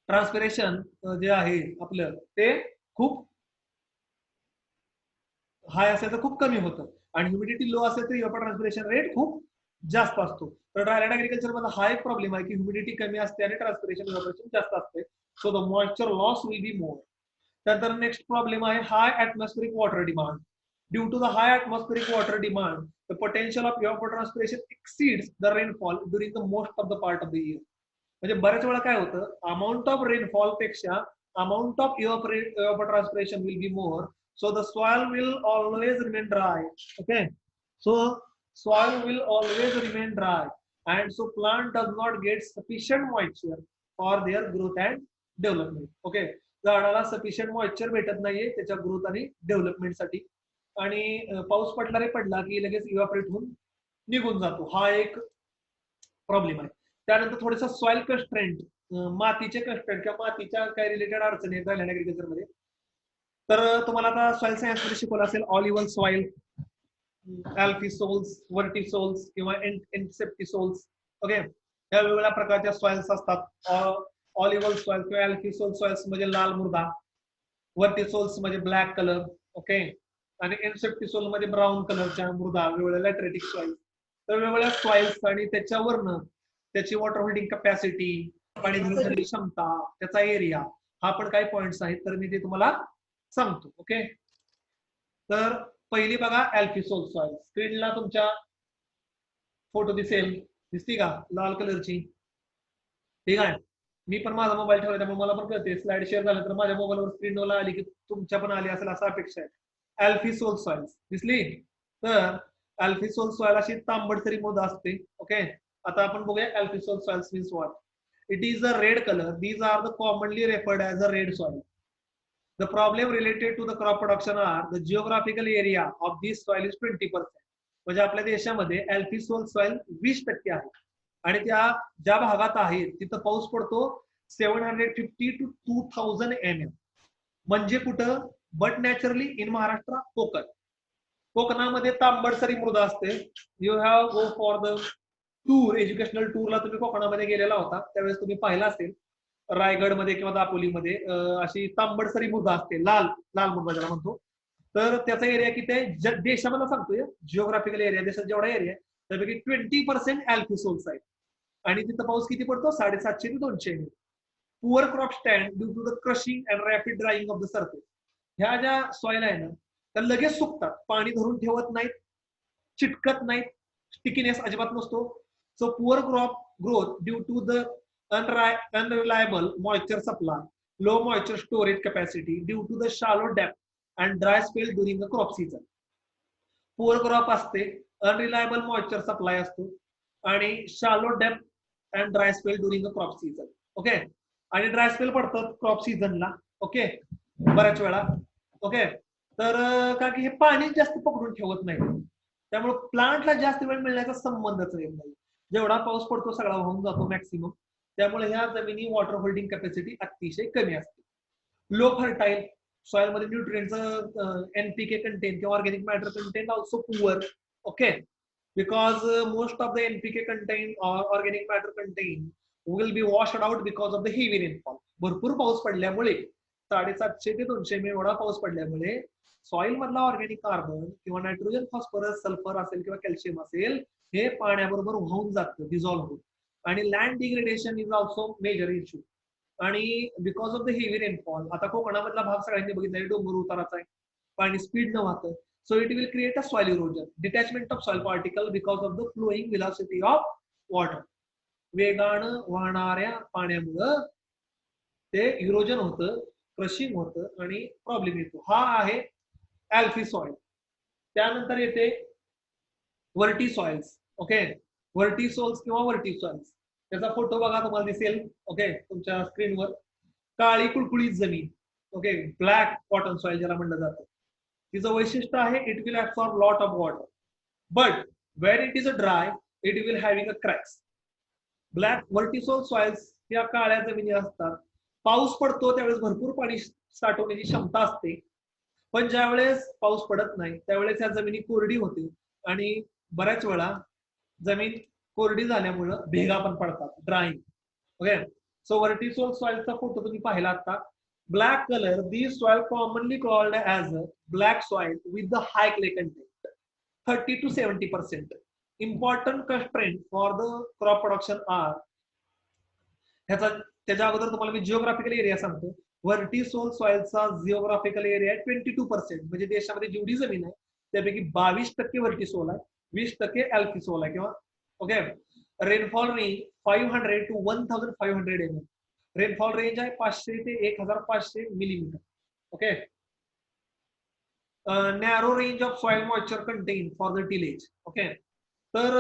ट्रान्सपिरेशन जे आहे आपलं ते खूप हाय असेल तर खूप कमी होतं आणि ह्युमिडिटी लो असेल तर इव्हॅपोट्रान्सपिरेशन रेट खूप जास्त असतो. तर ड्रायलँड ऍग्रिकल्चर मध्ये हा एक प्रॉब्लेम आहे की ह्युमिडिटी कमी असते आणि ट्रान्सपिरेशन इव्हॅपोरेशन जास्त असते. So the moisture loss will be more. त्यानंतर नेक्स्ट प्रॉब्लेम आहे high atmospheric water demand. Due to the high atmospheric water demand the potential of evapotranspiration exceeds the rainfall during the most of the part of the year. म्हणजे बऱ्याच वेळा काय होतं, amount of rainfall पेक्षा amount of evapotranspiration will be more, so the soil will always remain dry. Okay, so soil will always remain dry and so plant does not get sufficient moisture for their growth and development. Okay, झाडाला sufficient moisture भेटत नाहीये त्याच्या growth आणि डेव्हलपमेंटसाठी आणि पाऊस पडला रे पडला की लगेच इव्हॅपोरेट होऊन निघून जातो, हा एक प्रॉब्लेम आहे. त्यानंतर थोडंसं सॉइल कन्स्ट्रेंट, मातीचे कन्स्ट्रेंट किंवा मातीच्या काही रिलेटेड अडचणी आहेत ऍग्रिकल्चर मध्ये. तर तुम्हाला आता सॉइल सायन्स मध्ये शिकवलं असेल ऑलिव्हल सॉइल, अल्फिसोल्स, वर्टिसोल्स किंवा एन्सेप्टिसोल्स. ओके, या वेगवेगळ्या प्रकारच्या सॉइल्स असतात. ऑलिव्हल सॉइल किंवा अल्फिसोल सॉइल्स म्हणजे लाल मृदा, वर्टिसोल्स म्हणजे ब्लॅक कलर. ओके, आणि एन्सेप्टिसोल मध्ये ब्राऊन कलरच्या मृदा, वेगवेगळ्या लॅटरेटिक सॉइल. तर वेगवेगळ्या सॉइल्स आणि त्याच्यावरनं त्याची वॉटर होल्डिंग कॅपॅसिटी, पाणी धरण्याची क्षमता, त्याचा एरिया, हा पण काही पॉइंट्स आहेत. तर मी ते तुम्हाला सांगतो. ओके, तर पहिली बघा अल्फिसोल सॉइल. स्क्रीनला तुमच्या फोटो दिसती का लाल कलरची? ठीक आहे, मी पण माझा मोबाईल ठेवला त्यामुळे मला पण कळते. स्लाइड शेअर झालं तर माझ्या मोबाईलवर स्क्रीनवर आली की तुमच्या पण आली असेल असं अपेक्षा आहे. अल्फिसोल सॉइल दिसली? तर अल्फिसोल सॉइल अशी तांबडसरी मृदा असते. ओके, आता आपण बघूया alfisol soils means what. It is a red color. These are the commonly referred as a red soil. The problem related to the crop production are the geographical area of this soil is 20%. म्हणजे आपल्या देशामध्ये अल्फिसोल soil 20% आहे आणि त्या ज्या भागात आहे तिथं पाऊस पडतो 750 to 2000 mm. म्हणजे कुठं? But naturally in Maharashtra, Konkan. कोकणामध्ये तांबडसरी मृदा असते. You have go for the tour, educational टूरला तुम्ही कोकणामध्ये गेलेला होता त्यावेळेस तुम्ही पाहिला असेल रायगडमध्ये किंवा दापोलीमध्ये अशी तांबडसरी मृदा असते, लाल लाल मृदा ज्याला म्हणतो. तर त्याचा एरिया किती आहे देशामध्ये सांगतोय, जिओग्राफिकल एरिया देशात जेवढा एरिया आहे त्यापैकी 20% अल्फिसोल्स आहे. आणि तिथं पाऊस किती पडतो? 750 ते 200 mm. Poor crop stand due to the crushing and rapid drying of the surface. ह्या ज्या सॉइल आहे ना त्या लगेच सुकतात, पाणी धरून ठेवत नाहीत, चिटकत नाहीत, स्टिकीनेस अजिबात नसतो. So poor crop growth due to the unreliable moisture supply, low moisture storage capacity due to the shallow depth and dry spell during the crop season. Poor crop असते, अनरिलायबल मॉइश्चर सप्लाय असतो आणि shallow depth and dry spell during the crop season. Okay, आणि dry spell पडतात crop सीझनला. Okay, बऱ्याच वेळा. Okay, तर का की हे पाणी जास्त पकडून ठेवत नाही त्यामुळे प्लांटला जास्त वेळ मिळण्याचा संबंधच येत नाही. जेवढा पाऊस पडतो सगळा वाहून जातो मॅक्सिमम. त्यामुळे ह्या जमिनी वॉटर होल्डिंग कॅपॅसिटी अतिशय कमी असते. लो फर्टाईल सॉइल मध्ये न्यूट्रिएंटचं एनपीके कंटेंट किंवा organic matter content also poor. Okay, because most of the NPK content और organic matter content will be washed out because of the heavy rainfall. भरपूर पाऊस पडल्यामुळे 750 ते 200 mm एवढा पाऊस पडल्यामुळे सॉइल मधला ऑर्गॅनिक कार्बन किंवा नायट्रोजन, फॉस्फरस, सल्फर असेल किंवा कॅल्शियम असेल हे पाण्याबरोबर वाहून जातं, डिझॉल्व्ह होऊन. आणि land degradation is also major issue. आणि because of the heavy rainfall, आता कोकणामधला भाग सगळ्यांनी बघितला डोंगर उताराचा आहे, पाणी स्पीड न वाहतं. So it will create a soil erosion, detachment of soil particle because of the flowing velocity of water. वेगानं वाहणाऱ्या पाण्यामुळं ते इरोजन होतं, क्रशिंग होतं आणि प्रॉब्लेम येतो. हा आहे अल्फी सॉइल. त्यानंतर येते वर्टी सॉइल्स. ओके, वर्टिसोल्स किंवा वर्टी सॉइल्स. त्याचा फोटो बघा तुम्हाला दिसेल. ओके, तुमच्या स्क्रीनवर काळी कुळकुळीत जमीन. ओके, ब्लॅक कॉटन सॉइल ज्याला म्हणलं जातं. तिचं वैशिष्ट्य आहे it will absorb lot of water but where it is a dry it will having a cracks. Black vertisol soils या काळ्या जमिनी असतात. पाऊस पडतो त्यावेळेस भरपूर पाणी साठवण्याची क्षमता असते, पण ज्यावेळेस पाऊस पडत नाही त्यावेळेस या जमिनी कोरडी होते आणि बऱ्याच वेळा जमीन कोरडी झाल्यामुळं भेगा पण पडतात, ड्राईंग. ओके, सो वर्टिसोल सॉइलचा फोटो तुम्ही पाहिला आता. Black colour, this soil commonly called as a black soil with the high clay content 30 to 70%. Important constraint for the crop production are, त्याच्या अगोदर तुम्हाला मी जिओग्राफिकल एरिया सांगतो. वर्टिसोल सॉइलचा जिओग्राफिकल एरिया 22%. म्हणजे देशामध्ये जेवढी जमीन आहे त्यापैकी 22% वर्टिसोल आहे, 20% अल्फिसोल आहे किंवा. Okay, rainfall range 500 to 1500 mm. Rainfall range आहे 500 ते 1500 millimetre. Okay, narrow range of soil moisture content for the tillage. Okay, तर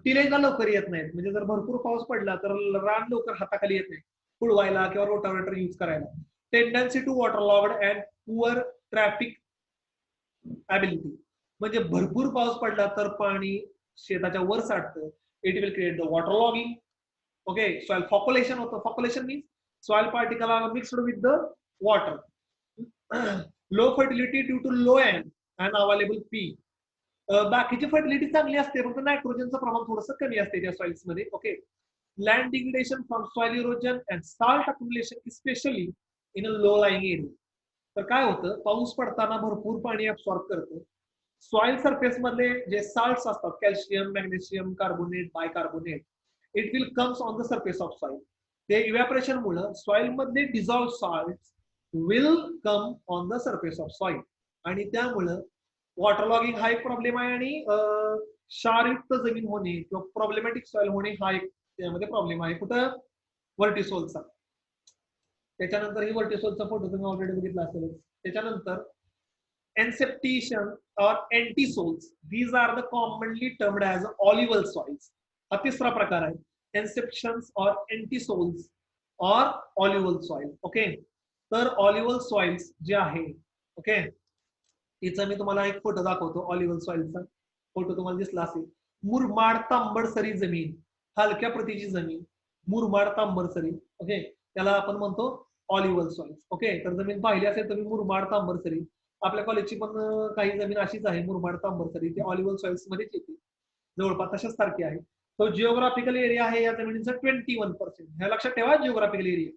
टिलेजला लवकर येत नाहीत. म्हणजे जर भरपूर पाऊस पडला तर रान लवकर हाताखाली येत नाही पुळवायला किंवा रोटावेटर यूज करायला. Tendency to water logged and poor trafficability. म्हणजे भरपूर पाऊस पडला तर पाणी शेताच्या वर साठतं. It will create the water logging. Okay, soil flocculation होतं. Flocculation means soil particle are mixed with the water. Low fertility due to low N and available P. बाकीची फर्टिलिटी चांगली असते, फक्त नायट्रोजनचं प्रमाण थोडंसं कमी असते त्या सॉइल्स मध्ये. Okay. Land degradation from soil erosion and salt accumulation specially in a low lying area. तर काय होतं, पाऊस पडताना भरपूर पाणी ऍब्सॉर्ब करतं. सॉइल सरफेस मधले जे साल्ट्स असतात, calcium, magnesium, carbonate, bicarbonate, it will comes on the surface of soil. ते इव्हॅपोरेशन मुळे सॉइल मधले dissolve salts will come on the surface of soil, आणि त्यामुळं वॉटर लॉगिंग हा एक प्रॉब्लेम आहे, आणि क्षारयुक्त जमीन होणे किंवा प्रॉब्लेमॅटिक सॉइल होणे हा एक त्यामध्ये प्रॉब्लेम आहे. कुठं? व्हर्टिसोलचा. त्याच्यानंतर ही व्हर्टिसोलचा फोटो तुम्ही ऑलरेडी बघितला असेल. त्याच्यानंतर एन्सेप्टिशन और entisols, these are the commonly termed as alluvial soils. हा तिसरा प्रकार आहे, एन्सेप्शन्स और एंटीसोल्स और ऑलिव्हल सॉइल. ओके. तर ऑलिव्हल सॉइल्स जे आहे, ओके, तिचा मी तुम्हाला एक फोटो दाखवतो. ऑलिव्हल सॉइलचा फोटो तुम्हाला दिसला असेल. मुरमाड तांबडसरी जमीन, हलक्या प्रतीची जमीन, मुरमाड तांबडसरी. ओके, त्याला आपण म्हणतो ऑलिव्हल सॉइल्स. ओके. तर जमीन पाहिली असेल तुम्ही मुरमाड तांबडसरी, आपल्या कॉलेजची पण काही जमीन अशीच आहे, मुरमाड तांबडसरी, ती ऑलिव्हल सॉइल्स मध्येच येते, जवळपास तशाच सारखी आहे. तो जिओग्राफिकल एरिया आहे या जमिनीचा 21%. हे लक्षात ठेवा, जिओग्राफिकल एरिया.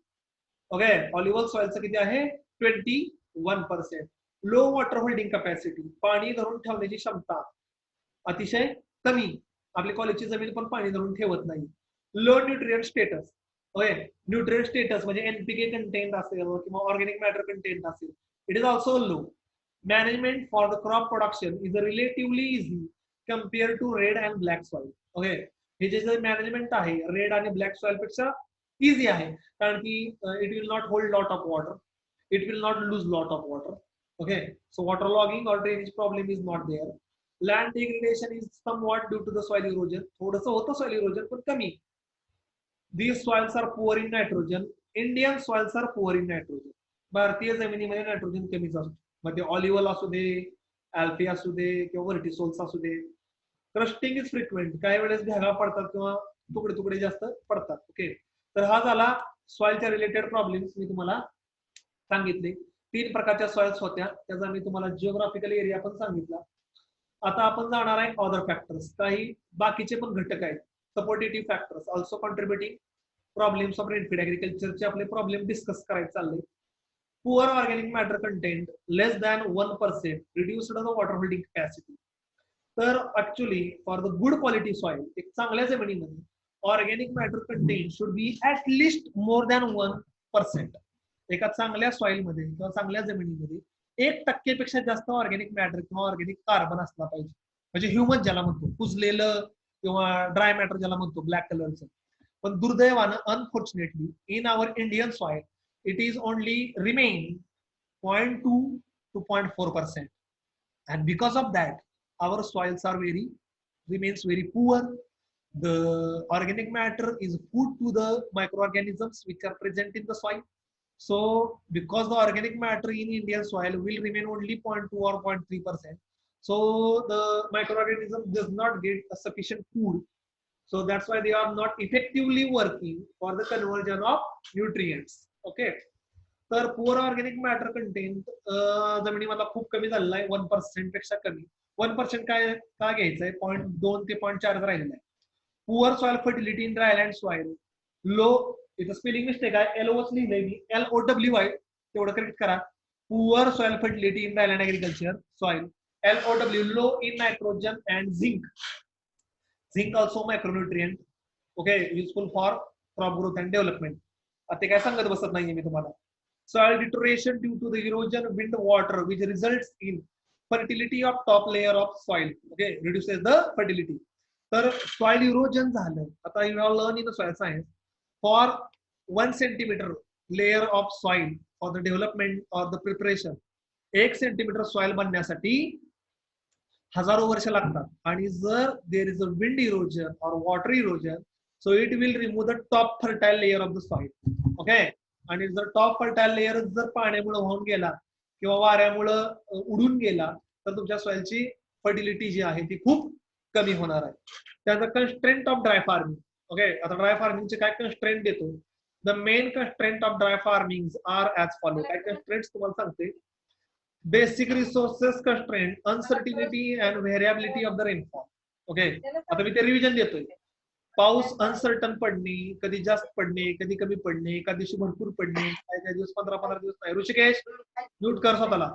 ओके. ऑलिव्हल सॉइलचं किती आहे? 21%. लो वॉटर होल्डिंग कॅपॅसिटी, पाणी धरून ठेवण्याची क्षमता अतिशय कमी. आपली कॉलेजची जमीन पण पाणी धरून ठेवत नाही. Low nutrient status. Okay. Nutrient status म्हणजे एनपीके कंटेंट असेल किंवा ऑर्गॅनिक मॅटर कंटेंट असेल, it is also low. Management for the crop production is relatively easy compare to red and black soil. Okay. हे जे मॅनेजमेंट आहे red आणि black soil पेक्षा easy आहे, कारण की it will not hold lot of water, it will not lose lot of water. Okay, so water logging or drainage problem is not there. Land degradation is somewhat due to the soil erosion. थोडंसं होतं soil erosion पण कमी. These soils are poor in nitrogen. Indian soils are poor in nitrogen. भारतीय जमिनीमध्ये nitrogen कमीच असतो. मग ते ऑलिव्हल असू दे, अल्फी असू दे किंवा व्हर्टिसोल्स असू दे. क्रस्टिंग इज फ्रिक्वेंट, काही वेळेस भेगा पडतात किंवा तुकडे तुकडे जास्त पडतात. ओके. तर हा झाला सॉइलच्या रिलेटेड प्रॉब्लेम्स मी तुम्हाला सांगितले. 3 प्रकारच्या सॉइल्स होत्या, त्याचा मी तुम्हाला जिओग्राफिकल एरिया पण सांगितला. आता आपण जाणार आहे अदर फॅक्टर्स, काही बाकीचे पण घटक आहेत. Supportive factors also contributing problems of rainfed ऍग्रिकल्चरचे आपले प्रॉब्लेम डिस्कस करायचे चालले. Poor organic matter content less than 1%, reduced the water holding capacity. तर actually for the good quality soil, एक चांगल्या जमिनीमध्ये organic matter content should be at least more than 1%. एका चांगल्या सॉइल मध्ये किंवा चांगल्या जमिनीमध्ये 1% पेक्षा जास्त ऑर्गॅनिक मॅटर किंवा ऑर्गॅनिक कार्बन असला पाहिजे, म्हणजे ह्युमस ज्याला म्हणतो, कुजलेलं किंवा ड्राय मॅटर ज्याला म्हणतो ब्लॅक कलरचं. पण दुर्दैवानं unfortunately in our Indian soil it is only remain 0.2 to 0.4%. And because of that, our soils are remains very poor. The organic matter is food to the microorganisms which are present in the soil. So because the organic matter in Indian soil will remain only 0.2 or 0.3%, so the microorganism does not get a sufficient food. So that's why they are not effectively working for the conversion of nutrients. Okay. तर poor organic matter content जमिनीमधला खूप कमी झालेला आहे, 1% पेक्षा कमी. 1% काय का घ्यायचंय? 0.2 ते 0.4 राहिलेला आहे. Poor soil fertility in dryland soil. Low, इथं स्पेलिंग मिस्टेक आहे, LOच लिहिलंय मी, LOWY, तेवढं करेक्ट करा. Poor soil fertility in dryland agriculture soil, LOW, low in nitrogen and zinc. Zinc also micronutrient. Okay, useful for crop growth and development. आता काय सांगत बसत नाहीये मी तुम्हाला. Soil deterioration due to the erosion, wind, water, which results in fertility of top layer of soil. Okay, reduces the fertility. तर soil erosion झालं. आता you have learned in the soil science, for 1 centimeter layer of soil for the development or the preparation, 1 centimeter soil बनण्यासाठी हजारो वर्ष लागतात. आणि जर there is a wind erosion or water erosion, so it will remove the top fertile layer of the soil. Okay. आणि जर top fertile layer जर पाण्यामुळे वाहून गेला किंवा वाऱ्यामुळे उडून गेला तर तुमच्या सॉइलची फर्टिलिटी जी आहे ती खूप कमी होणार आहे. त्याचा constraint of dry farming. Okay, आता ड्राय फार्मिंगचे काय कन्स्ट्रेंट देतो? The main constraint of dry farming are as follow. काय कन्स्ट्रेंट्स तुम्हाला सांगते. Basic resources constraint, uncertainty and variability of the rainfall. Okay, आता मी ते रिव्हिजन देतोय. पाऊस अनसर्टन पडणे, कधी जास्त पडणे, कधी कमी पडणे, एका दिवशी भरपूर पडणे, काही दिवस 15 दिवस नाही. ऋषिकेश म्यूट कर स्वतःला.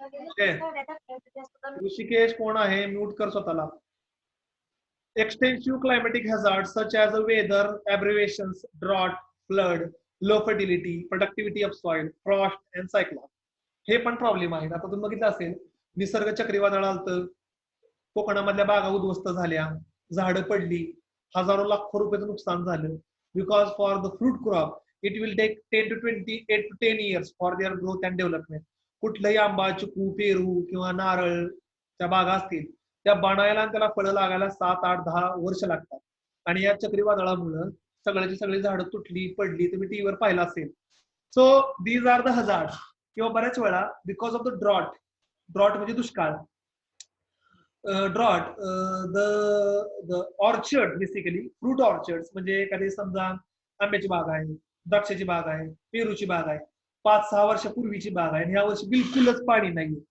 ओके, ऋषिकेश कोण आहे? म्यूट कर स्वतःला. Extensive climatic hazards such as weather aberrations, drought, flood, low fertility, productivity of soil, frost and cyclone. हे पण प्रॉब्लेम आहेत. आता तुम्ही बघितलं असेल, निसर्ग चक्रीवादळ आलतं, कोकणामधल्या बागा उद्ध्वस्त झाल्या, झाडं पडली, हजारो लाखो रुपयाचं नुकसान झालं. Because for the fruit crop it will take 10 to 20, 8 to 10 years for their growth and development. कुठलंही आंबा, चिकू, पेरू किंवा नारळच्या बागा असतील, त्या बनायला आणि त्याला फळं लागायला 7, 8, 10 वर्ष लागतात. आणि या चक्रीवादळामुळं सगळ्याची सगळी झाडं तुटली, पडली. तुम्ही टीव्हीवर पाहिलं असेल. So these are the hazard. किंवा बऱ्याच वेळा because of the drought, drought म्हणजे दुष्काळ, drought the orchard, basically fruit orchard, म्हणजे एखादी समजा आंब्याची बाग आहे, द्राक्षाची बाग आहे, पेरूची बाग आहे, 5-6 वर्षापूर्वीची बाग आहे, ह्या वर्षी बिलकुलच पाणी नाहीये,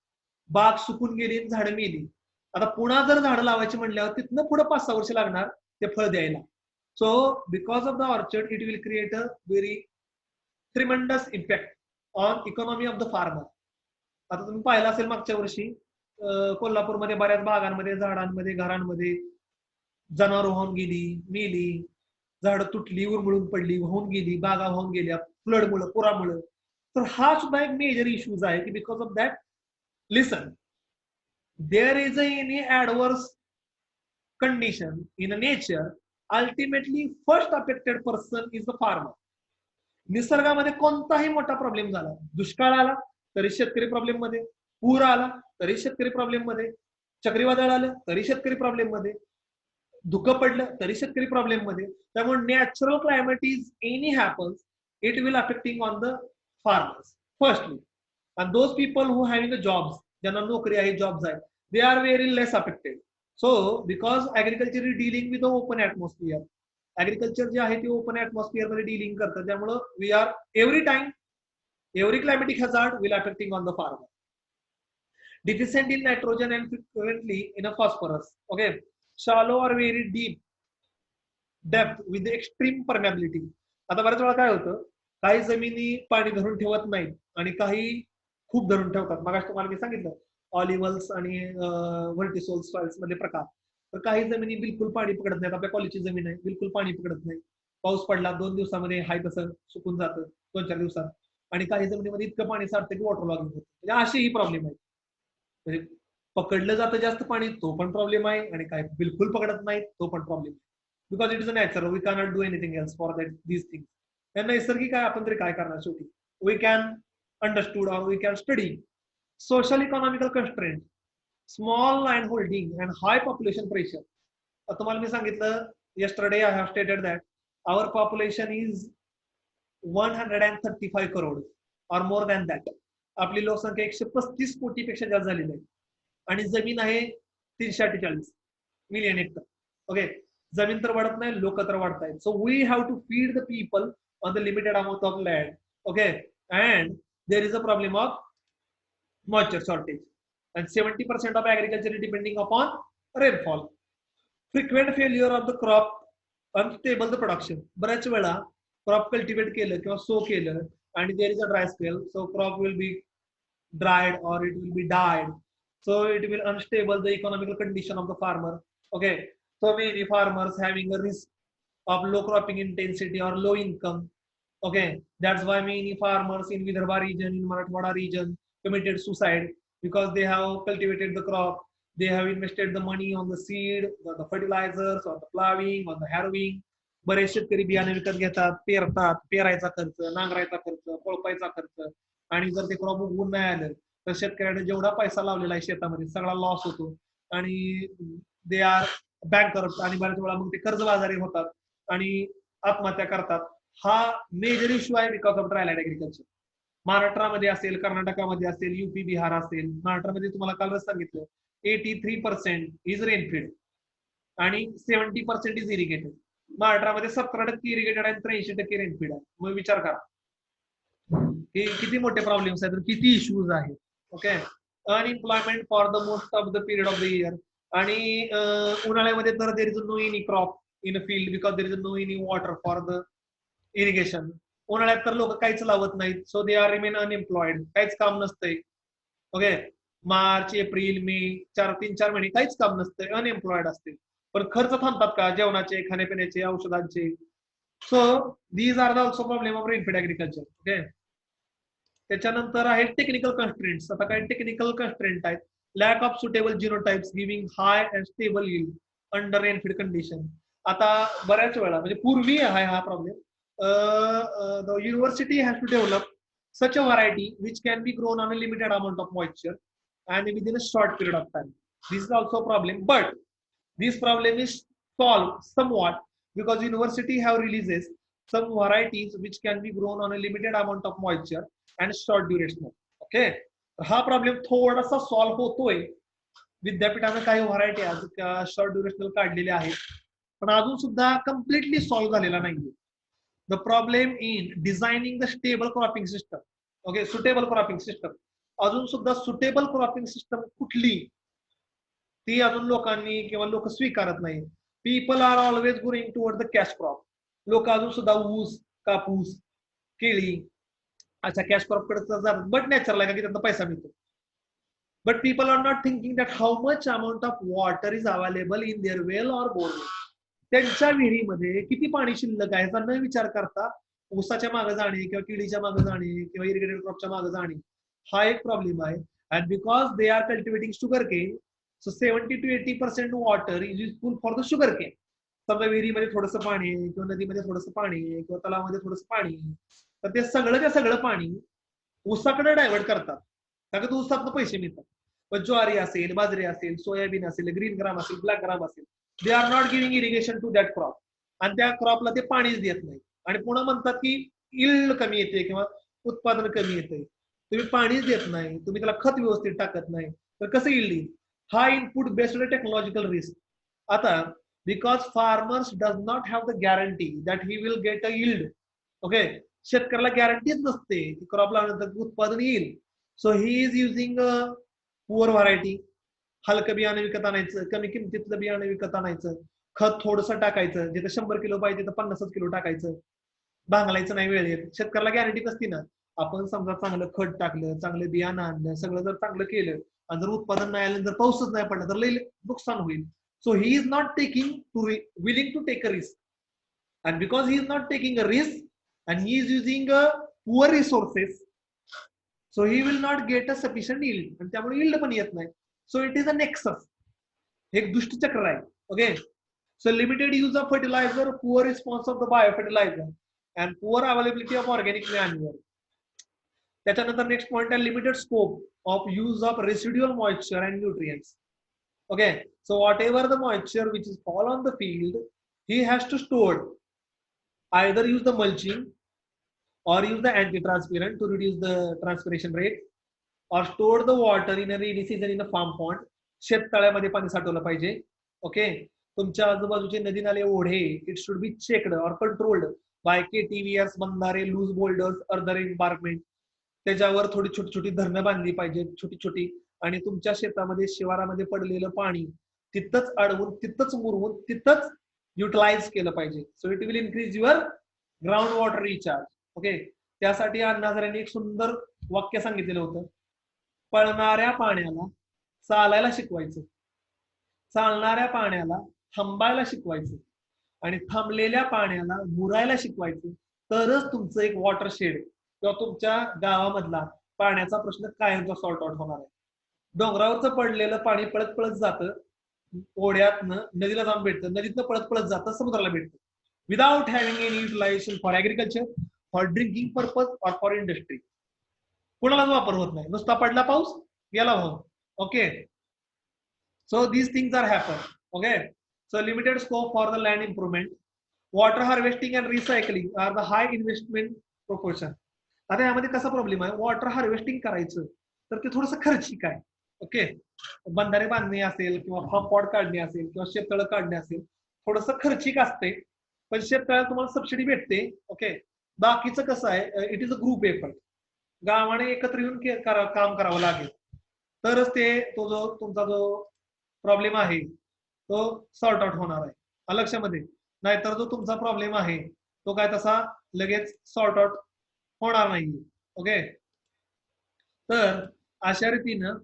बाग सुकून गेली, झाडं मेली. आता पुन्हा जर झाडं लावायची म्हणल्यावर तिथनं पुढे 5-6 वर्ष लागणार ते फळ द्यायला. So because of the orchard it will create a very tremendous effect on economy of the farmer. आता तुम्ही पाहिलं असेल मागच्या वर्षी कोल्हापूरमध्ये बऱ्याच बागांमध्ये, झाडांमध्ये, घरांमध्ये जनावर वाहून गेली, मेली, झाडं तुटली, उरमळून पडली, वाहून गेली, बागा वाहून गेल्या फ्लडमुळं, पुरामुळं. तर हा सुद्धा एक मेजर इश्यूज आहे की because of that, listen, there is any adverse condition in a nature, ultimately first affected person is the farmer. निसर्गामध्ये कोणताही मोठा प्रॉब्लेम झाला, दुष्काळ आला तरी शेतकरी प्रॉब्लेम मध्ये, पूर आला तरी शेतकरी प्रॉब्लेम मध्ये, चक्रीवादळ आलं तरी शेतकरी प्रॉब्लेम मध्ये, धुकं पडलं तरी शेतकरी प्रॉब्लेम मध्ये. त्यामुळे natural climate is any happens, it will affecting on the farmers firstly. And those people who having a jobs, ज्यांना नोकरी आहे, जॉब्स आहेत, they are very less affected. So because agriculture is dealing with the open atmosphere, agriculture जे आहे ते open atmosphere मध्ये dealing करतं, त्यामुळं we are every time, every climatic hazard will affecting on the farmer. Deficient in nitrogen and frequently in a phosphorus. Okay, shallow or very deep depth with the extreme permeability. आता बऱ्याच वेळा काय होतं, काही जमिनी पाणी धरून ठेवत नाहीत आणि काही खूप धरून ठेवतात. मगाशी तुम्हाला मी सांगितलं ऑलिव्हल्स आणि व्हर्टिसोल सॉइल्स मधले प्रकार. तर काही जमिनी बिलकुल पाणी पकडत नाहीत. आपल्या कॉलेजची जमीन आहे, बिलकुल पाणी पकडत नाही. पाऊस पडला 2 दिवसामध्ये हाय तसं सुकून जातं 2-4 दिवसात. आणि काही जमिनीमध्ये इतकं पाणी साठतं की वॉटर लॉगिंग होतं. म्हणजे असेही प्रॉब्लेम आहे. म्हणजे पकडलं जातं जास्त पाणी, तो पण प्रॉब्लेम आहे, आणि काय बिलकुल पकडत नाही, तो पण प्रॉब्लेम आहे. Because it is a natural, we cannot do anything else for that these things. नैसर्गिक आहे, आपण तरी काय करणार शेवटी. We can understood or we can study social economical constraint, small land holding and high population pressure. तुम्हाला मी सांगितलं yesterday I have stated that our population is 135 crore or more than that. आपली लोकसंख्या 135 कोटीपेक्षा जास्त झालेली आहे आणि जमीन आहे 348 मिलियन हेक्टर. ओके, जमीन तर वाढत नाही, लोक तर वाढत आहेत. So we have to feed the people on the limited amount of land. Okay, and there is a problem of moisture shortage, and 70% of agriculture is depending upon rainfall. Frequent failure of the crop, unstable the production. बऱ्याच वेळा crop cultivate केलं किंवा so केलं आणि there is a dry spell, so crop will B dried or it will be died, so it will unstable the economical condition of the farmer. Okay, so many farmers having a risk of low cropping intensity or low income. Okay, that's why many farmers in Vidarbha region, in Marathwada region committed suicide because they have cultivated the crop, they have invested the money on the seed, on the fertilizers, on the plowing, on the harrowing. बरेच शेतकरी बियाणे विकत घेतात, पेरतात, पेरायचा खर्च, नांगरायचा खर्च, कोळपायचा खर्च, आणि जर ते क्रॉप उगवून नाही आलं तर शेतकऱ्याने जेवढा पैसा लावलेला आहे शेतामध्ये सगळा लॉस होतो आणि दे आर बँकरप्ट, आणि बऱ्याच वेळा मग ते कर्जबाजारी होतात आणि आत्महत्या करतात. हा मेजर इश्यू आहे बिकॉज ऑफ ड्रायलँड ऍग्रिकल्चर. महाराष्ट्रामध्ये असेल, कर्नाटकामध्ये असेल, युपी बिहार असेल. महाराष्ट्रामध्ये तुम्हाला कालच सांगितलं 83% इज रेनफीड आणि 70% इज इरिगेटेड. महाराष्ट्रामध्ये 17% इरिगेटेड आणि 83% रेनफीड आहे. मग विचार करा की किती मोठे प्रॉब्लेम्स आहेत, किती इश्यूज आहेत. Okay, unemployment for the most of the period of the year. आणि उन्हाळ्यामध्ये तर there is no any crop in a field because there is no any water for the irrigation. उन्हाळ्यात तर लोक काहीच लावत नाहीत, so they are remain unemployed, काहीच काम नसतंय. ओके, मार्च एप्रिल मे 3-4 महिने काहीच काम नसतंय, अनएम्प्लॉयड असते. पण खर्च थांबतात का जेवणाचे, खाण्यापिण्याचे, औषधांचे? So these are the also problem of rainfed agriculture. Okay, त्याच्यानंतर आहे टेक्निकल कन्स्ट्रेंट्स. आता काय टेक्निकल कन्स्ट्रेंट आहेत? Lack of suitable genotypes giving high and stable yield under rainfed condition. आता बऱ्याच वेळा म्हणजे पूर्वी आहे हा problem. The university has to develop such a variety which can be grown on a limited amount of moisture and within a short period of time. This is also a problem, but this problem is solved somewhat because university have releases some varieties which can be grown on a limited amount of moisture and short duration. Okay, हा problem थोडासा solve होतोय. विद्यापीठाने काही variety आज short ड्युरेशनल काढलेल्या आहेत, पण अजून सुद्धा कम्प्लिटली सॉल्व्ह झालेला नाहीये. The problem in designing the stable cropping system. Okay, suitable cropping system. अजून सुद्धा सुटेबल क्रॉपिंग सिस्टम कुठली ती अजून लोकांनी किंवा लोक स्वीकारत नाही. People are always going toward the cash crop. लोक अजून सुद्धा ऊस, कापूस, केळी अशा कॅश क्रॉप कडे जातात, बट नॅचरल आहे का की त्यांना पैसा मिळतो. But people are not thinking that how much amount of water is available in their well or borewell. त्यांच्या विहिरीमध्ये किती पाणी शिल्लक आहे याचा न विचार करता ऊसाच्या मागे जाणे किंवा केळीच्या मागे जाणे किंवा इरिगेटेड क्रॉपच्या मागे जाणे हा एक प्रॉब्लेम आहे. And because they are cultivating sugar cane, so 70 to 80% water is useful for the sugar cane. समजा विहिरीमध्ये थोडंसं पाणी किंवा नदीमध्ये थोडंसं पाणी किंवा तलावामध्ये थोडंसं पाणी, तर ते सगळं पाणी ऊसाकडे डायव्हर्ट करतात, कारण ऊसातनं पैसे मिळतात. पण ज्वारी असेल, बाजरी असेल, सोयाबीन असेल, ग्रीन ग्राम असेल, ब्लॅक ग्राम असेल, they are not giving irrigation to that crop. आणि त्या क्रॉपला ते पाणीच देत नाही आणि पुन्हा म्हणतात की इल्ड कमी येते किंवा उत्पादन कमी येते. तुम्ही पाणीच देत नाही, तुम्ही त्याला खत व्यवस्थित टाकत नाही, तर कसं इल्ड येईल? हा इनपुट बेस्ड टेक्नॉलॉजिकल रिस्क. आता because farmers does not have the guarantee that he will get a yield. Okay, शेतकऱ्याला गॅरंटीच नसते की क्रॉप लावल्यानंतर उत्पादन येईल. So he is using poor variety. हलकं बियाणं विकत आणायचं, कमी किमतीतलं बियाणं विकत आणायचं, खत थोडंसं टाकायचं, जिथं 100 किलो पाहिजे तिथं 50 किलो टाकायचं, भांगलायचं नाही वेळेत. शेतकऱ्याला गॅरंटी नसती ना. आपण समजा चांगलं खत टाकलं, चांगलं बियाणं आणलं, सगळं जर चांगलं केलं आणि जर उत्पादन नाही आलं, जर पाऊसच नाही पडला तर लई नुकसान होईल. So he is not taking to willing to take a risk. And because he is not taking a risk and he is using poor resources, so he will not get a sufficient yield. आणि त्यामुळे yield पण येत नाही. So it is a nexus, एक दुष्टचक्र आहे. Okay, so limited use of fertiliser, poor response of the bio fertiliser and poor availability of organic manure. त्याच्यानंतर next point आहे limited scope of use of residual moisture and nutrients. Okay, so whatever the moisture which is fall on the field, he has to store either use the mulching or use the anti-transpirant to reduce the transpiration rate, or store the water in a rainy season in a farm pond. शेततळ्यामध्ये पाणी साठवलं पाहिजे. Okay, तुमच्या आजूबाजूचे नदी नाले ओढे it should be checked और controlled by केटीव्हीआर, बंधारे, लूज बोल्डर्स, अर्दर एम्बार्कमेंट. त्याच्यावर थोडी छोटी छोटी धरणं बांधली पाहिजेत, छोटी छोटी. आणि तुमच्या शेतामध्ये शिवारामध्ये पडलेलं पाणी तिथंच अडवून, तिथंच मुरवून, तिथंच युटिलाइज केलं पाहिजे. So it will increase your ground water recharge. Okay, त्यासाठी अण्णा हजारेंनी एक सुंदर वाक्य सांगितलेलं होतं, पळणाऱ्या पाण्याला चालायला शिकवायचं, चालणाऱ्या पाण्याला थांबायला शिकवायचं आणि थांबलेल्या पाण्याला मुरायला शिकवायचं, तरच तुमचं एक वॉटर शेड किंवा तुमच्या गावामधला पाण्याचा प्रश्न कायमचा सॉर्ट आउट होणार आहे. डोंगरावरचं पडलेलं पाणी पळत पळत जातं, ओढ्यातनं नदीला जाऊन भेटतं, नदीतनं पळत पळत जातं, समुद्राला भेटतं, without having any utilization for agriculture, for drinking purpose और फॉर इंडस्ट्री. कुणालाच वापर होत नाही, नुसता पडला पाऊस गेला वाहून. Okay, so these things are happen. Okay, so limited scope for the land improvement, water harvesting and recycling are the high investment proportion. आता यामध्ये कसा प्रॉब्लेम आहे, वॉटर हार्वेस्टिंग करायचं तर ते थोडंसं खर्चिक आहे. ओके, बंधारे बांधणे असेल किंवा फार्म पॉट काढणे असेल किंवा शेततळ काढणे असेल, थोडंसं खर्चिक असते, पण शेततळ्याला तुम्हाला सबसिडी भेटते. ओके, बाकीचं कसं आहे, it is a group effort. गावाने एकत्र येऊन काम करावं लागेल, तरच ते तुमचा जो प्रॉब्लेम आहे तो सॉर्ट आउट होणार आहे. लक्षामध्ये, नाहीतर जो तुमचा प्रॉब्लेम आहे तो काय तसा लगेच सॉर्ट आउट होणार नाही. ओके, तर अशा रीतीनं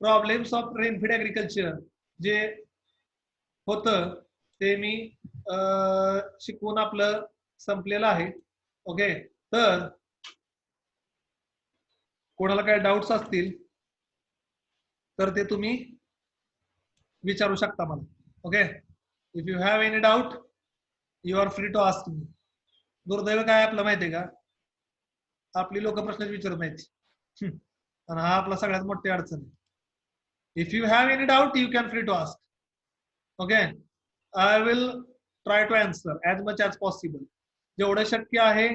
प्रॉब्लेम्स ऑफ रेनफीड ऍग्रिकल्चर जे होतं ते मी शिकवून आपलं संपलेलं आहे. ओके, तर कोणाला काय डाऊट्स असतील तर ते तुम्ही विचारू शकता मला. Okay, if you have any doubt you are free to ask me. दुर्दैव काय आपलं माहितीये का, आपली लोक प्रश्न विचारत नाहीत आणि हा आपला सगळ्यात मोठी अडचण आहे. If you have any doubt you can free to ask. Okay, I will try to answer as much as possible. जेवढं शक्य आहे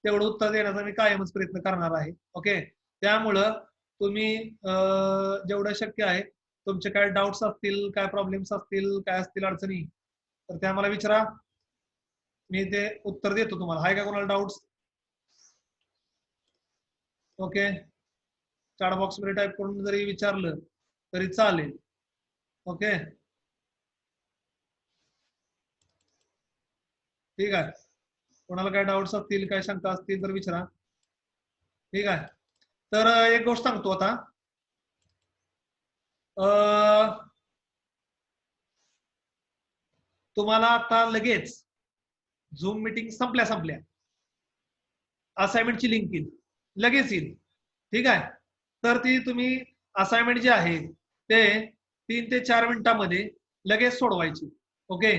तेवढं उत्तर देण्याचा मी कायमच प्रयत्न करणार आहे. ओके, त्यामुळं तुम्ही जेवढं शक्य आहे तुमचे काय डाऊट्स असतील, काय प्रॉब्लेम्स असतील, काय असतील अडचणी, तर त्या मला विचारा, मी ते उत्तर देतो तुम्हाला. आहे का कोणाला डाऊट्स? ओके, चॅट बॉक्स मध्ये टाईप करून जरी विचारलं तरी चालेल. ओके, ठीक आहे. कोणाला काय डाऊट्स असतील, काय शंका असतील तर विचारा. ठीक आहे, तर एक गोष्ट सांगतो आता. तुम्हाला आता लगेच झूम मीटिंग संपल्या असाइनमेंटची लिंक येईल, लगेच येईल. ठीक आहे, तर ती तुम्ही असाइनमेंट जे आहे ते 3 ते 4 मिनिटांमध्ये लगेच सोडवायची. ओके,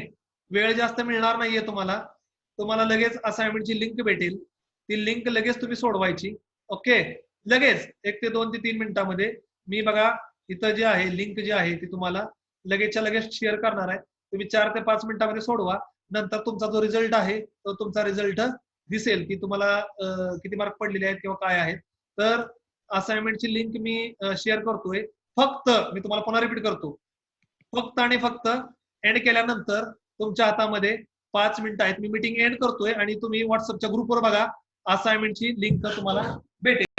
वेळ जास्त मिळणार नाहीये तुम्हाला लगेच असाइनमेंटची लिंक भेटेल, ती लिंक लगेच तुम्ही सोडवायची. ओके, लगेच 1 ते 2 ते 3 मिनिटांमध्ये. मी बघा इथं जे आहे लिंक जी आहे ती तुम्हाला लगेचच्या लगेच शेअर करणार आहे. तुम्ही 4 ते 5 मिनिटांमध्ये सोडवा. नंतर तुमचा जो रिझल्ट आहे तो तुमचा रिझल्ट दिसेल की तुम्हाला किती मार्क पडलेले आहेत किंवा काय आहेत. तर असाइनमेंटची लिंक मी शेअर करतोय. फक्त मी तुम्हाला पुन्हा रिपीट करतो, फक्त आणि फक्त एंड केल्यानंतर तुमच्या हातामध्ये 5 मिनिटं आहेत. मी मीटिंग एंड करतोय आणि तुम्ही व्हॉट्सअपच्या ग्रुपवर बघा, असाइनमेंटची लिंक तुम्हाला भेटेल.